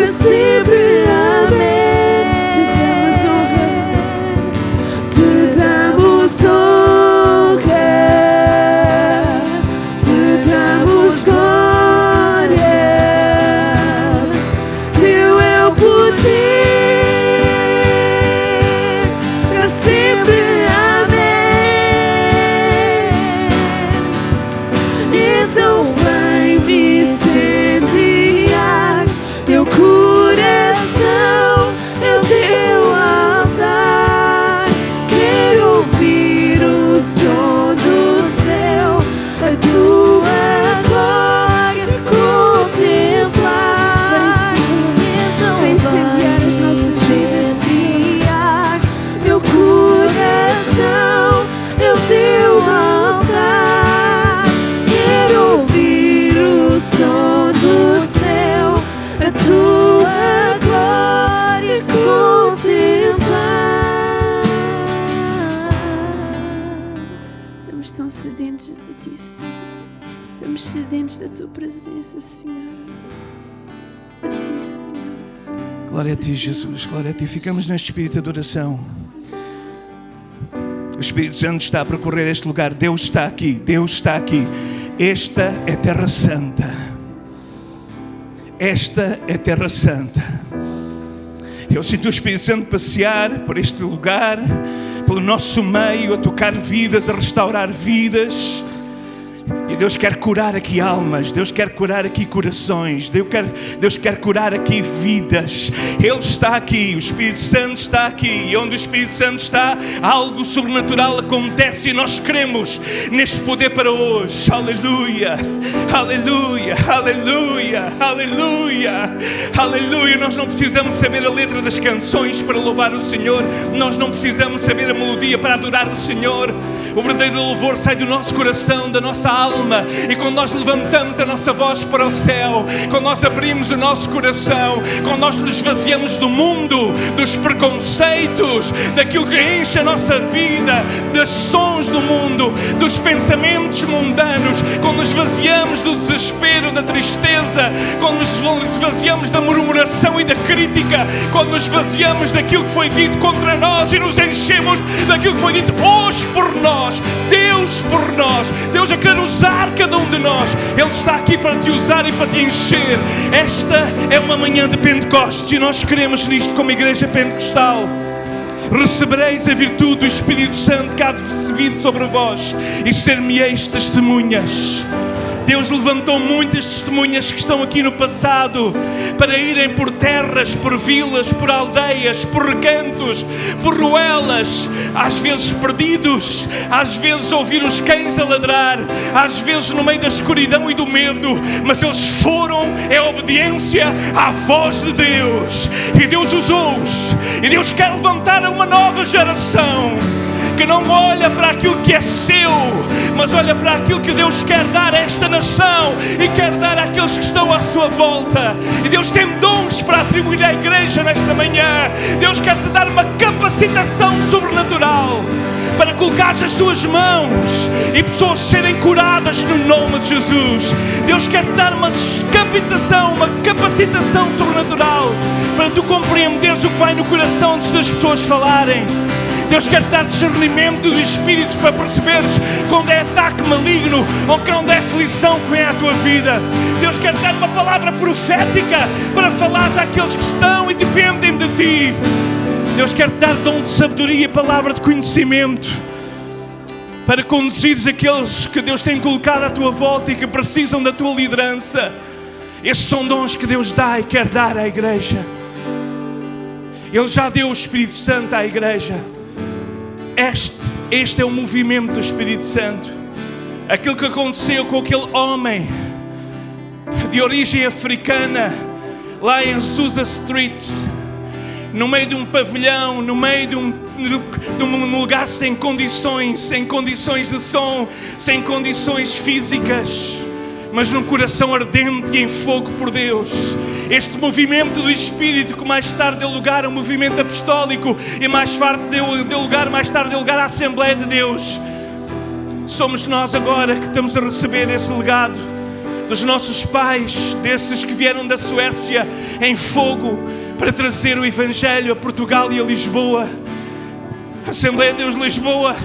Sempre, amém. Te damos honra. Te damos honra. Te damos glória. Teu é o poder. Para sempre, amém. Então vem me incendiar meu coração, é o Teu altar. Quero ouvir o som do céu, a Tua glória contemplar. Vem incendiar as nossas vidas, meu coração, é o Teu altar. Quero ouvir o som do céu, a Tua glória contemplar. Estamos tão sedentos de Ti, Senhor. Estamos sedentos da Tua presença, Senhor. A Ti, Senhor. Glória a Ti, Jesus. Glória a Ti. Ficamos neste espírito de adoração. O Espírito Santo está a percorrer este lugar. Deus está aqui. Deus está aqui. Esta é Terra Santa. Esta é Terra Santa. Eu sinto o Espírito Santo passear por este lugar, pelo nosso meio, a tocar vidas, a restaurar vidas. E Deus quer curar aqui almas, Deus quer curar aqui corações, Deus quer curar aqui vidas. Ele está aqui, o Espírito Santo está aqui. E onde o Espírito Santo está, algo sobrenatural acontece. E nós cremos neste poder para hoje. Aleluia, aleluia, aleluia, aleluia, aleluia. Nós não precisamos saber a letra das canções para louvar o Senhor. Nós não precisamos saber a melodia para adorar o Senhor. O verdadeiro louvor sai do nosso coração, da nossa alma. E quando nós levantamos a nossa voz para o céu, quando nós abrimos o nosso coração, quando nós nos esvaziamos do mundo, dos preconceitos, daquilo que enche a nossa vida, dos sons do mundo, dos pensamentos mundanos, quando nos esvaziamos do desespero, da tristeza, quando nos esvaziamos da murmuração e da crítica, quando nos esvaziamos daquilo que foi dito contra nós e nos enchemos daquilo que foi dito hoje por nós, Deus por nós, Deus a querer usar cada um de nós. Ele está aqui para te usar e para te encher. Esta é uma manhã de Pentecostes e nós queremos nisto como igreja pentecostal. recebereis a virtude do Espírito Santo que há de vir sobre vós e ser-me-eis testemunhas. Deus levantou muitas testemunhas que estão aqui no passado para irem por terras, por vilas, por aldeias, por recantos, por ruelas, às vezes perdidos, às vezes ouvir os cães a ladrar, às vezes no meio da escuridão e do medo, mas eles foram em obediência à voz de Deus e Deus usou-os. E Deus quer levantar uma nova geração que não olha para aquilo que é seu, mas olha para aquilo que Deus quer dar a esta nação e quer dar àqueles que estão à sua volta. E Deus tem dons para atribuir à igreja nesta manhã. Deus quer te dar uma capacitação sobrenatural para colocar as tuas mãos e pessoas serem curadas no nome de Jesus. Deus quer te dar uma capacitação sobrenatural para tu compreenderes o que vai no coração antes das pessoas falarem. Deus quer dar discernimento dos espíritos para perceberes quando é ataque maligno ou quando é aflição que vem à tua vida. Deus quer dar uma palavra profética para falares àqueles que estão e dependem de ti. Deus quer dar dom de sabedoria e palavra de conhecimento para conduzires aqueles que Deus tem colocado à tua volta e que precisam da tua liderança. Estes são dons que Deus dá e quer dar à igreja. Ele já deu o Espírito Santo à igreja. Este é o movimento do Espírito Santo. Aquilo que aconteceu com aquele homem de origem africana lá em Azusa Street, no meio de um pavilhão, no meio de um lugar sem condições de som, sem condições físicas, mas num coração ardente e em fogo por Deus. Este movimento do Espírito que mais tarde deu lugar ao movimento apostólico e mais tarde deu lugar à Assembleia de Deus. Somos nós agora que estamos a receber esse legado dos nossos pais, desses que vieram da Suécia em fogo para trazer o Evangelho a Portugal e a Lisboa. Assembleia de Deus de Lisboa,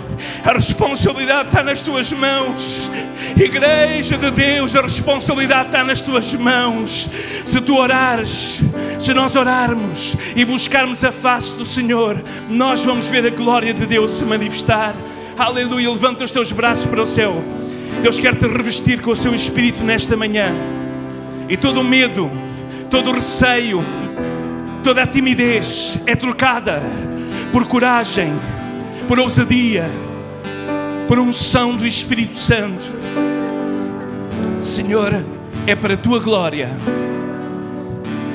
a responsabilidade está nas tuas mãos. Igreja de Deus, a responsabilidade está nas tuas mãos. Se tu orares, se nós orarmos e buscarmos a face do Senhor, nós vamos ver a glória de Deus se manifestar. Aleluia, levanta os teus braços para o céu. Deus quer te revestir com o seu Espírito nesta manhã. E todo o medo, todo o receio, toda a timidez é trocada por coragem, por ousadia, por unção do Espírito Santo. Senhor, é para a tua glória.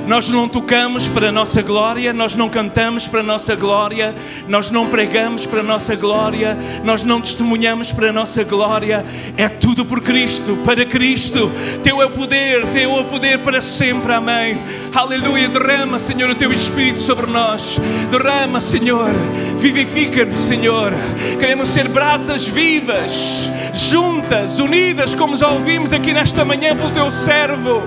Nós não tocamos para a nossa glória, nós não cantamos para a nossa glória, nós não pregamos para a nossa glória, nós não testemunhamos para a nossa glória. É tudo por Cristo, para Cristo. Teu é o poder para sempre. Amém. Aleluia. Derrama, Senhor, o teu Espírito sobre nós. Derrama, Senhor. Vivifica-nos, Senhor. Queremos ser brasas vivas, juntas, unidas, como já ouvimos aqui nesta manhã pelo teu servo.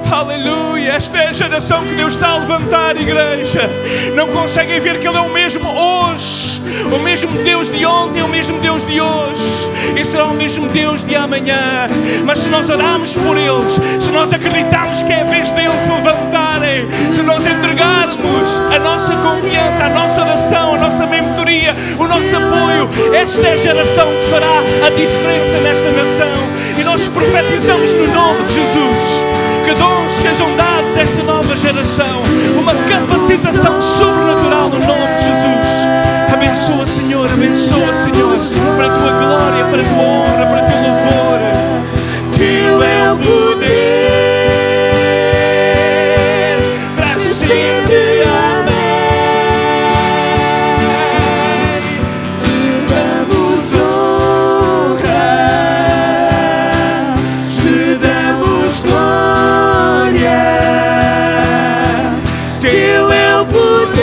Aleluia, esta é a geração que Deus está a levantar, igreja. Não conseguem ver que Ele é o mesmo hoje, o mesmo Deus de ontem, o mesmo Deus de hoje, e será o mesmo Deus de amanhã. Mas se nós orarmos por eles, se nós acreditarmos que é a vez deles se levantarem, se nós entregarmos a nossa confiança, a nossa oração, a nossa mentoria, o nosso apoio, esta é a geração que fará a diferença nesta nação. E nós profetizamos no nome de Jesus que dons sejam dados a esta nova geração, uma capacitação sobrenatural no nome de Jesus. Abençoa, Senhor, para a tua glória, para a tua honra, para o teu louvor. Teu é o poder para sempre. Amém. Te damos honra, te damos glória. Teu é o poder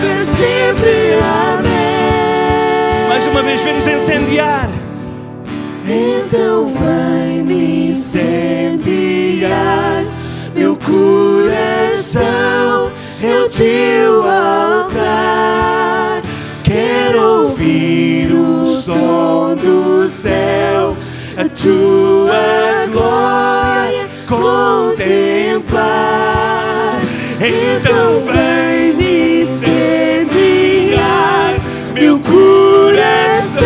para sempre. Amém. Mais uma vez, vem-nos incendiar. Então vai-me incendiar meu coração, é o teu altar. Quero ouvir o som do céu, a tua glória contemplar. Então vem me incendiar. Meu coração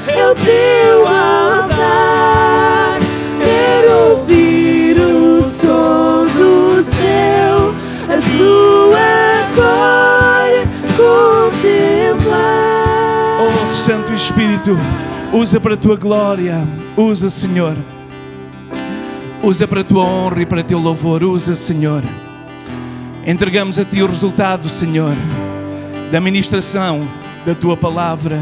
é o teu altar. Quero ouvir o som do céu, a tua glória contemplar. Oh, Santo Espírito, usa para a tua glória, usa, Senhor. Usa para a tua honra e para o teu louvor, usa, Senhor. Entregamos a ti o resultado, Senhor, da ministração da tua palavra.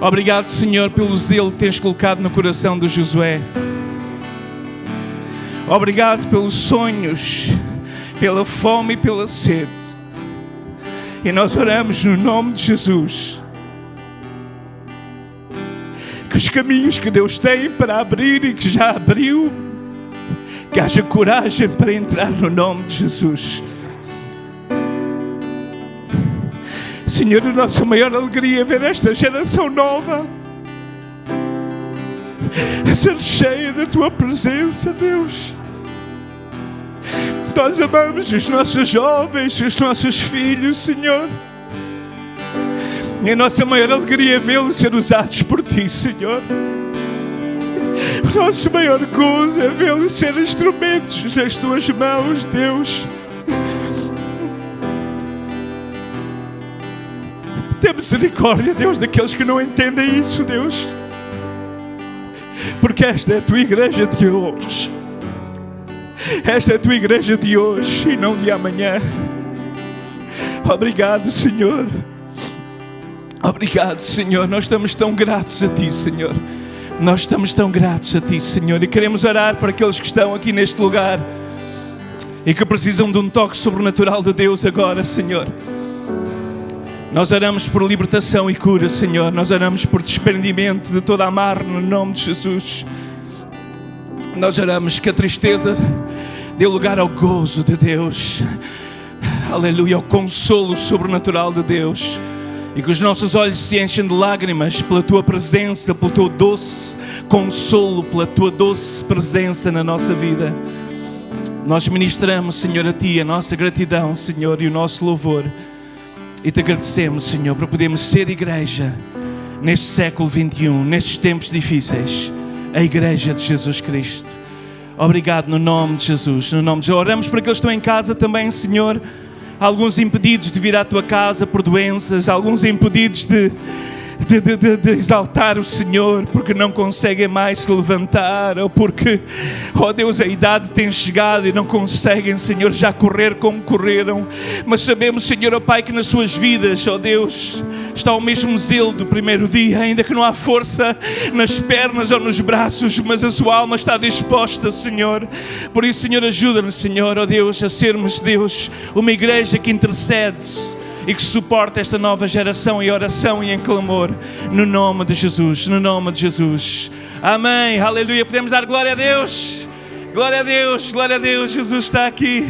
Obrigado, Senhor, pelo zelo que tens colocado no coração de Josué. Obrigado pelos sonhos, pela fome e pela sede. E nós oramos no nome de Jesus, que os caminhos que Deus tem para abrir e que já abriu, que haja coragem para entrar no nome de Jesus. Senhor, a nossa maior alegria é ver esta geração nova a ser cheia da tua presença, Deus. Nós amamos os nossos jovens, os nossos filhos, Senhor. E a nossa maior alegria é vê-los ser usados por ti, Senhor. O nosso maior gozo é vê-los ser instrumentos nas tuas mãos, Deus. Tem misericórdia, Deus, daqueles que não entendem isso, Deus. Porque esta é a tua igreja de hoje. Esta é a tua igreja de hoje e não de amanhã. Obrigado, Senhor. Obrigado, Senhor. Nós estamos tão gratos a ti, Senhor. Nós estamos tão gratos a ti, Senhor. E queremos orar para aqueles que estão aqui neste lugar e que precisam de um toque sobrenatural de Deus agora, Senhor. Nós oramos por libertação e cura, Senhor. Nós oramos por desprendimento de toda a amarra no nome de Jesus. Nós oramos que a tristeza dê lugar ao gozo de Deus. Aleluia, ao consolo sobrenatural de Deus. E que os nossos olhos se enchem de lágrimas pela tua presença, pelo teu doce consolo, pela tua doce presença na nossa vida. Nós ministramos, Senhor, a ti a nossa gratidão, Senhor, e o nosso louvor. E te agradecemos, Senhor, por podermos ser igreja neste século XXI, nestes tempos difíceis. A igreja de Jesus Cristo. Obrigado no nome de Jesus. No nome de Jesus. Oramos para aqueles que estão em casa também, Senhor. Alguns impedidos de vir à tua casa por doenças, alguns impedidos de exaltar o Senhor porque não conseguem mais se levantar, ou porque, ó Deus, a idade tem chegado e não conseguem, Senhor, já correr como correram. Mas sabemos, Senhor, ó Pai, que nas suas vidas, ó Deus, está o mesmo zelo do primeiro dia, ainda que não há força nas pernas ou nos braços, mas a sua alma está disposta, Senhor. Por isso, Senhor, ajuda-nos, Senhor, ó Deus, a sermos, Deus, uma igreja que intercede e que suporta esta nova geração em oração e em clamor, no nome de Jesus, no nome de Jesus. Amém, aleluia. Podemos dar glória a Deus, glória a Deus, glória a Deus. Jesus está aqui.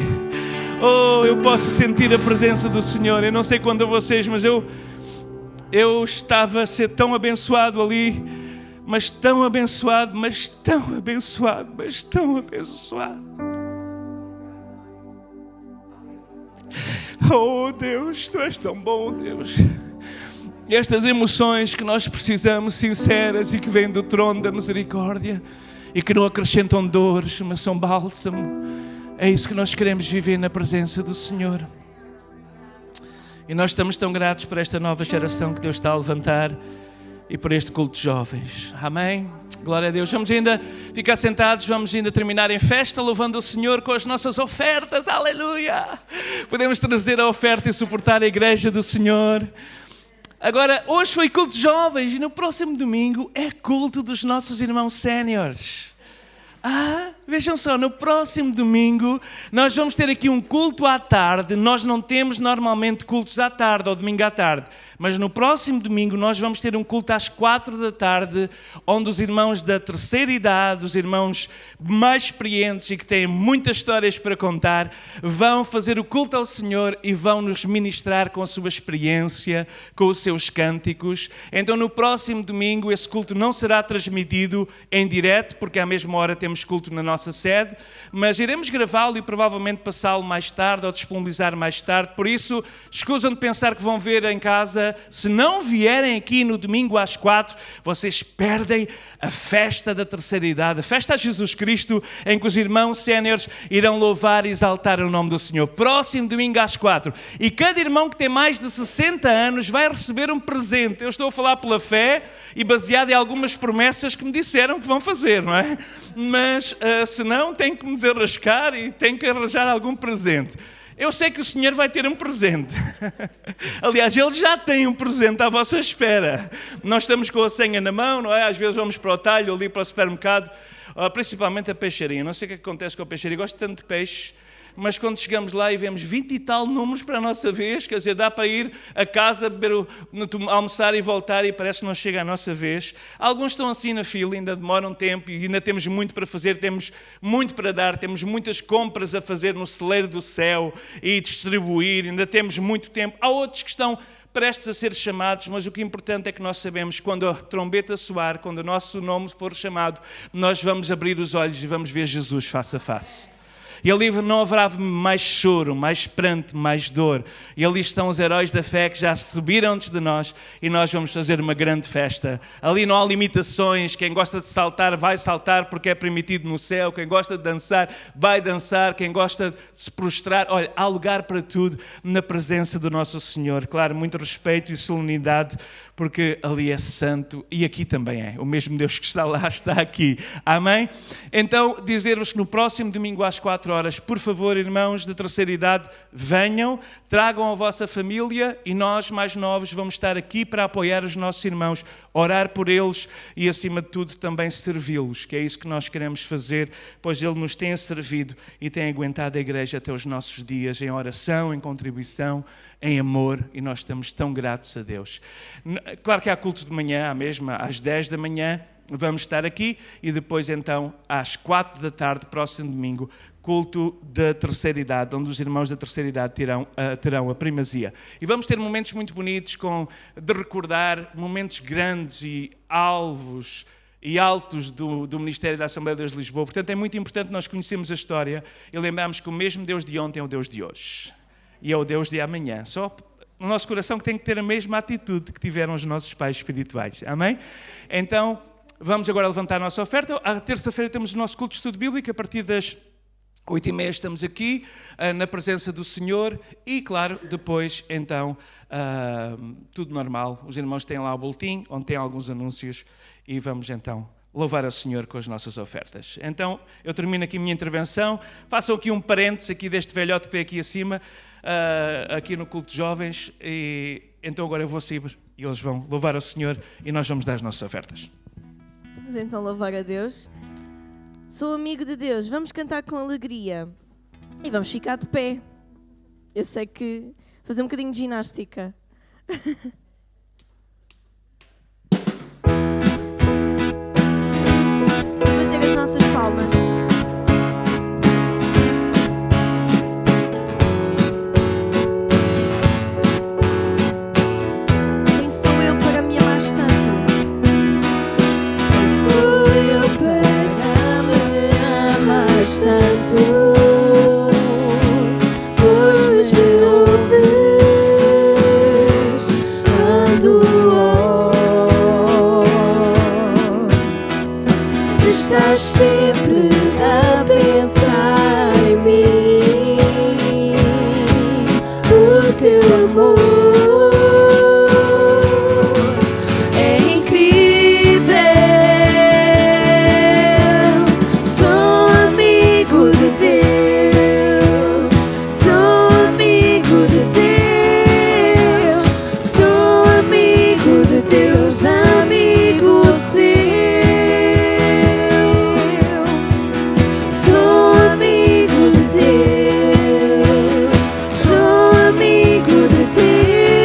Oh, eu posso sentir a presença do Senhor. Eu não sei quando a vocês, mas eu estava a ser tão abençoado ali, mas tão abençoado, mas tão abençoado, mas tão abençoado. Oh Deus, Tu és tão bom, Deus. E estas emoções que nós precisamos, sinceras e que vêm do trono da misericórdia e que não acrescentam dores, mas são bálsamo, é isso que nós queremos viver na presença do Senhor. E nós estamos tão gratos por esta nova geração que Deus está a levantar e por este culto de jovens. Amém? Glória a Deus. Vamos ainda ficar sentados, vamos ainda terminar em festa, louvando o Senhor com as nossas ofertas. Aleluia! Podemos trazer a oferta e suportar a igreja do Senhor. Agora, hoje foi culto de jovens e no próximo domingo é culto dos nossos irmãos séniores. Vejam só, no próximo domingo nós vamos ter aqui um culto à tarde. Nós não temos normalmente cultos à tarde ou domingo à tarde, mas no próximo domingo nós vamos ter um culto às 4 da tarde, onde os irmãos da terceira idade, os irmãos mais experientes e que têm muitas histórias para contar, vão fazer o culto ao Senhor e vão nos ministrar com a sua experiência, com os seus cânticos. Então no próximo domingo esse culto não será transmitido em direto, porque à mesma hora temos culto na nossa nossa sede, mas iremos gravá-lo e provavelmente passá-lo mais tarde ou disponibilizar mais tarde. Por isso, escusam de pensar que vão ver em casa. Se não vierem aqui no domingo às 4, vocês perdem a festa da terceira idade, a festa a Jesus Cristo, em que os irmãos séniores irão louvar e exaltar o nome do Senhor. Próximo domingo às 4. E cada irmão que tem mais de 60 anos vai receber um presente. Eu estou a falar pela fé e baseado em algumas promessas que me disseram que vão fazer, não é? Mas se não, tem que me desenrascar e tem que arranjar algum presente. Eu sei que o Senhor vai ter um presente. Aliás, Ele já tem um presente à vossa espera. Nós estamos com a senha na mão, não é? Às vezes vamos para o talho, ali para o supermercado, principalmente a peixaria. Não sei o que acontece com a peixaria. Gosto tanto de peixe, mas quando chegamos lá e vemos 20 e tal números para a nossa vez, quer dizer, dá para ir a casa, beber almoçar e voltar e parece que não chega a nossa vez. Alguns estão assim na fila, ainda demoram tempo e ainda temos muito para fazer, temos muito para dar, temos muitas compras a fazer no celeiro do céu e distribuir, ainda temos muito tempo. Há outros que estão prestes a ser chamados, mas o que é importante é que nós sabemos, quando a trombeta soar, quando o nosso nome for chamado, nós vamos abrir os olhos e vamos ver Jesus face a face. E ali não haverá mais choro, mais pranto, mais dor. E ali estão os heróis da fé que já subiram antes de nós e nós vamos fazer uma grande festa. Ali não há limitações. Quem gosta de saltar vai saltar porque é permitido no céu. Quem gosta de dançar vai dançar. Quem gosta de se prostrar, olha, há lugar para tudo na presença do nosso Senhor. Claro, muito respeito e solenidade, porque ali é santo e aqui também é. O mesmo Deus que está lá está aqui. Amém? Então, dizer-vos que no próximo domingo às 4 horas, por favor, irmãos da terceira idade, venham, tragam a vossa família e nós, mais novos, vamos estar aqui para apoiar os nossos irmãos, orar por eles e, acima de tudo, também servi-los, que é isso que nós queremos fazer, pois Ele nos tem servido e tem aguentado a igreja até os nossos dias em oração, em contribuição, em amor, e nós estamos tão gratos a Deus. Claro que há culto de manhã, à mesma, às 10 da manhã, vamos estar aqui e depois então às 4 da tarde, próximo domingo, culto da terceira idade, onde os irmãos da terceira idade terão a primazia. E vamos ter momentos muito bonitos de recordar momentos grandes e alvos e altos do Ministério da Assembleia de Deus de Lisboa. Portanto, é muito importante nós conhecermos a história e lembrarmos que o mesmo Deus de ontem é o Deus de hoje. E é o Deus de amanhã. Só no nosso coração que tem que ter a mesma atitude que tiveram os nossos pais espirituais. Amém? Então, vamos agora levantar a nossa oferta. À terça-feira temos o nosso culto de estudo bíblico. A partir das 8h30 estamos aqui, na presença do Senhor. E, claro, depois, então, tudo normal. Os irmãos têm lá o boletim, onde tem alguns anúncios. E vamos, então, louvar ao Senhor com as nossas ofertas. Então, eu termino aqui a minha intervenção. Façam aqui um parênteses aqui deste velhote que veio aqui acima, aqui no culto de jovens. E então agora eu vou sair e eles vão louvar ao Senhor e nós vamos dar as nossas ofertas. Vamos então louvar a Deus. Sou amigo de Deus. Vamos cantar com alegria. E vamos ficar de pé. Eu sei que fazer um bocadinho de ginástica. Bater as nossas palmas. Quem sou eu para me amares tanto? Quem sou eu para me amares tanto? Pois me ouves quando estás sempre a pensar em mim, o teu amor é incrível. Sou amigo de Deus, sou amigo de Deus, sou amigo de Deus, amigo seu. Amigo de Deus,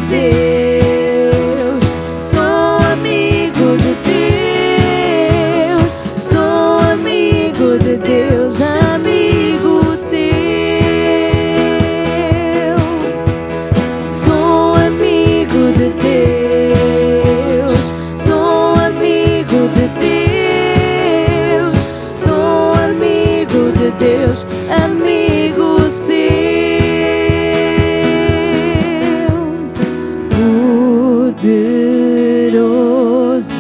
Deus, sou amigo de Deus, sou amigo de Deus, amigo seu. Sou amigo de Deus, sou amigo de Deus, sou amigo de Deus, amigo seu. Poderoso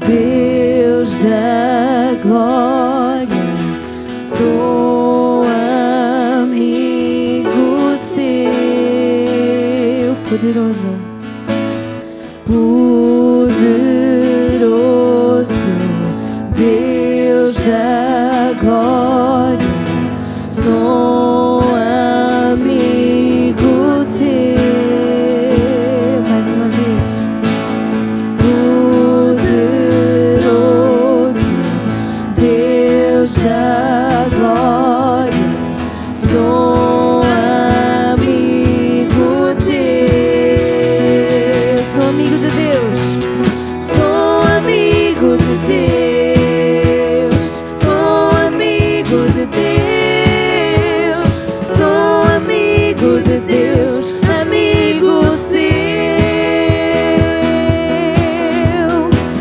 Deus da glória, sou amigo seu. Poderoso, poderoso Deus da glória, sou amigo teu. Mais uma vez. Poderoso Deus da glória, sou amigo teu. Sou amigo de Deus, sou amigo de Deus, sou amigo de Deus, sou amigo de Deus, amigo seu.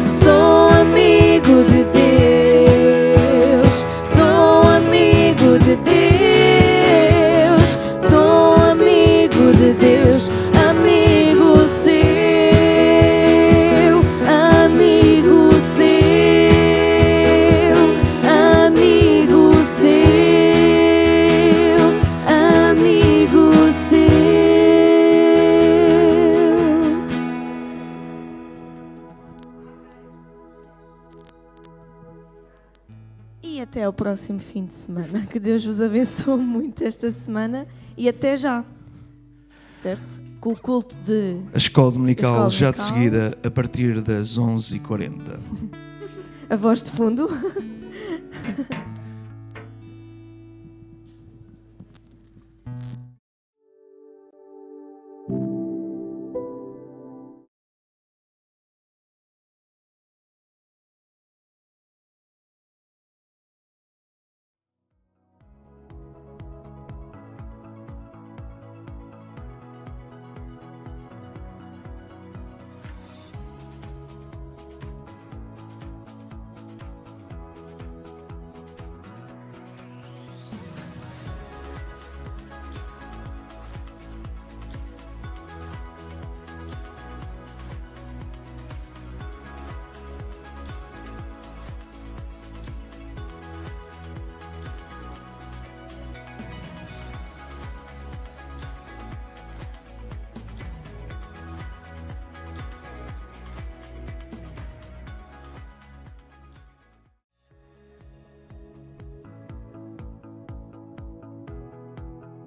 Sou amigo de Deus, sou amigo de Deus, sou amigo de Deus, amigo seu, amigo seu, amigo seu, amigo seu. E até ao próximo fim de semana. Que Deus vos abençoe muito esta semana e até já. Certo? Com o culto de... A escola dominical A escola já de dominical. seguida, a partir das 11h40. A voz de fundo.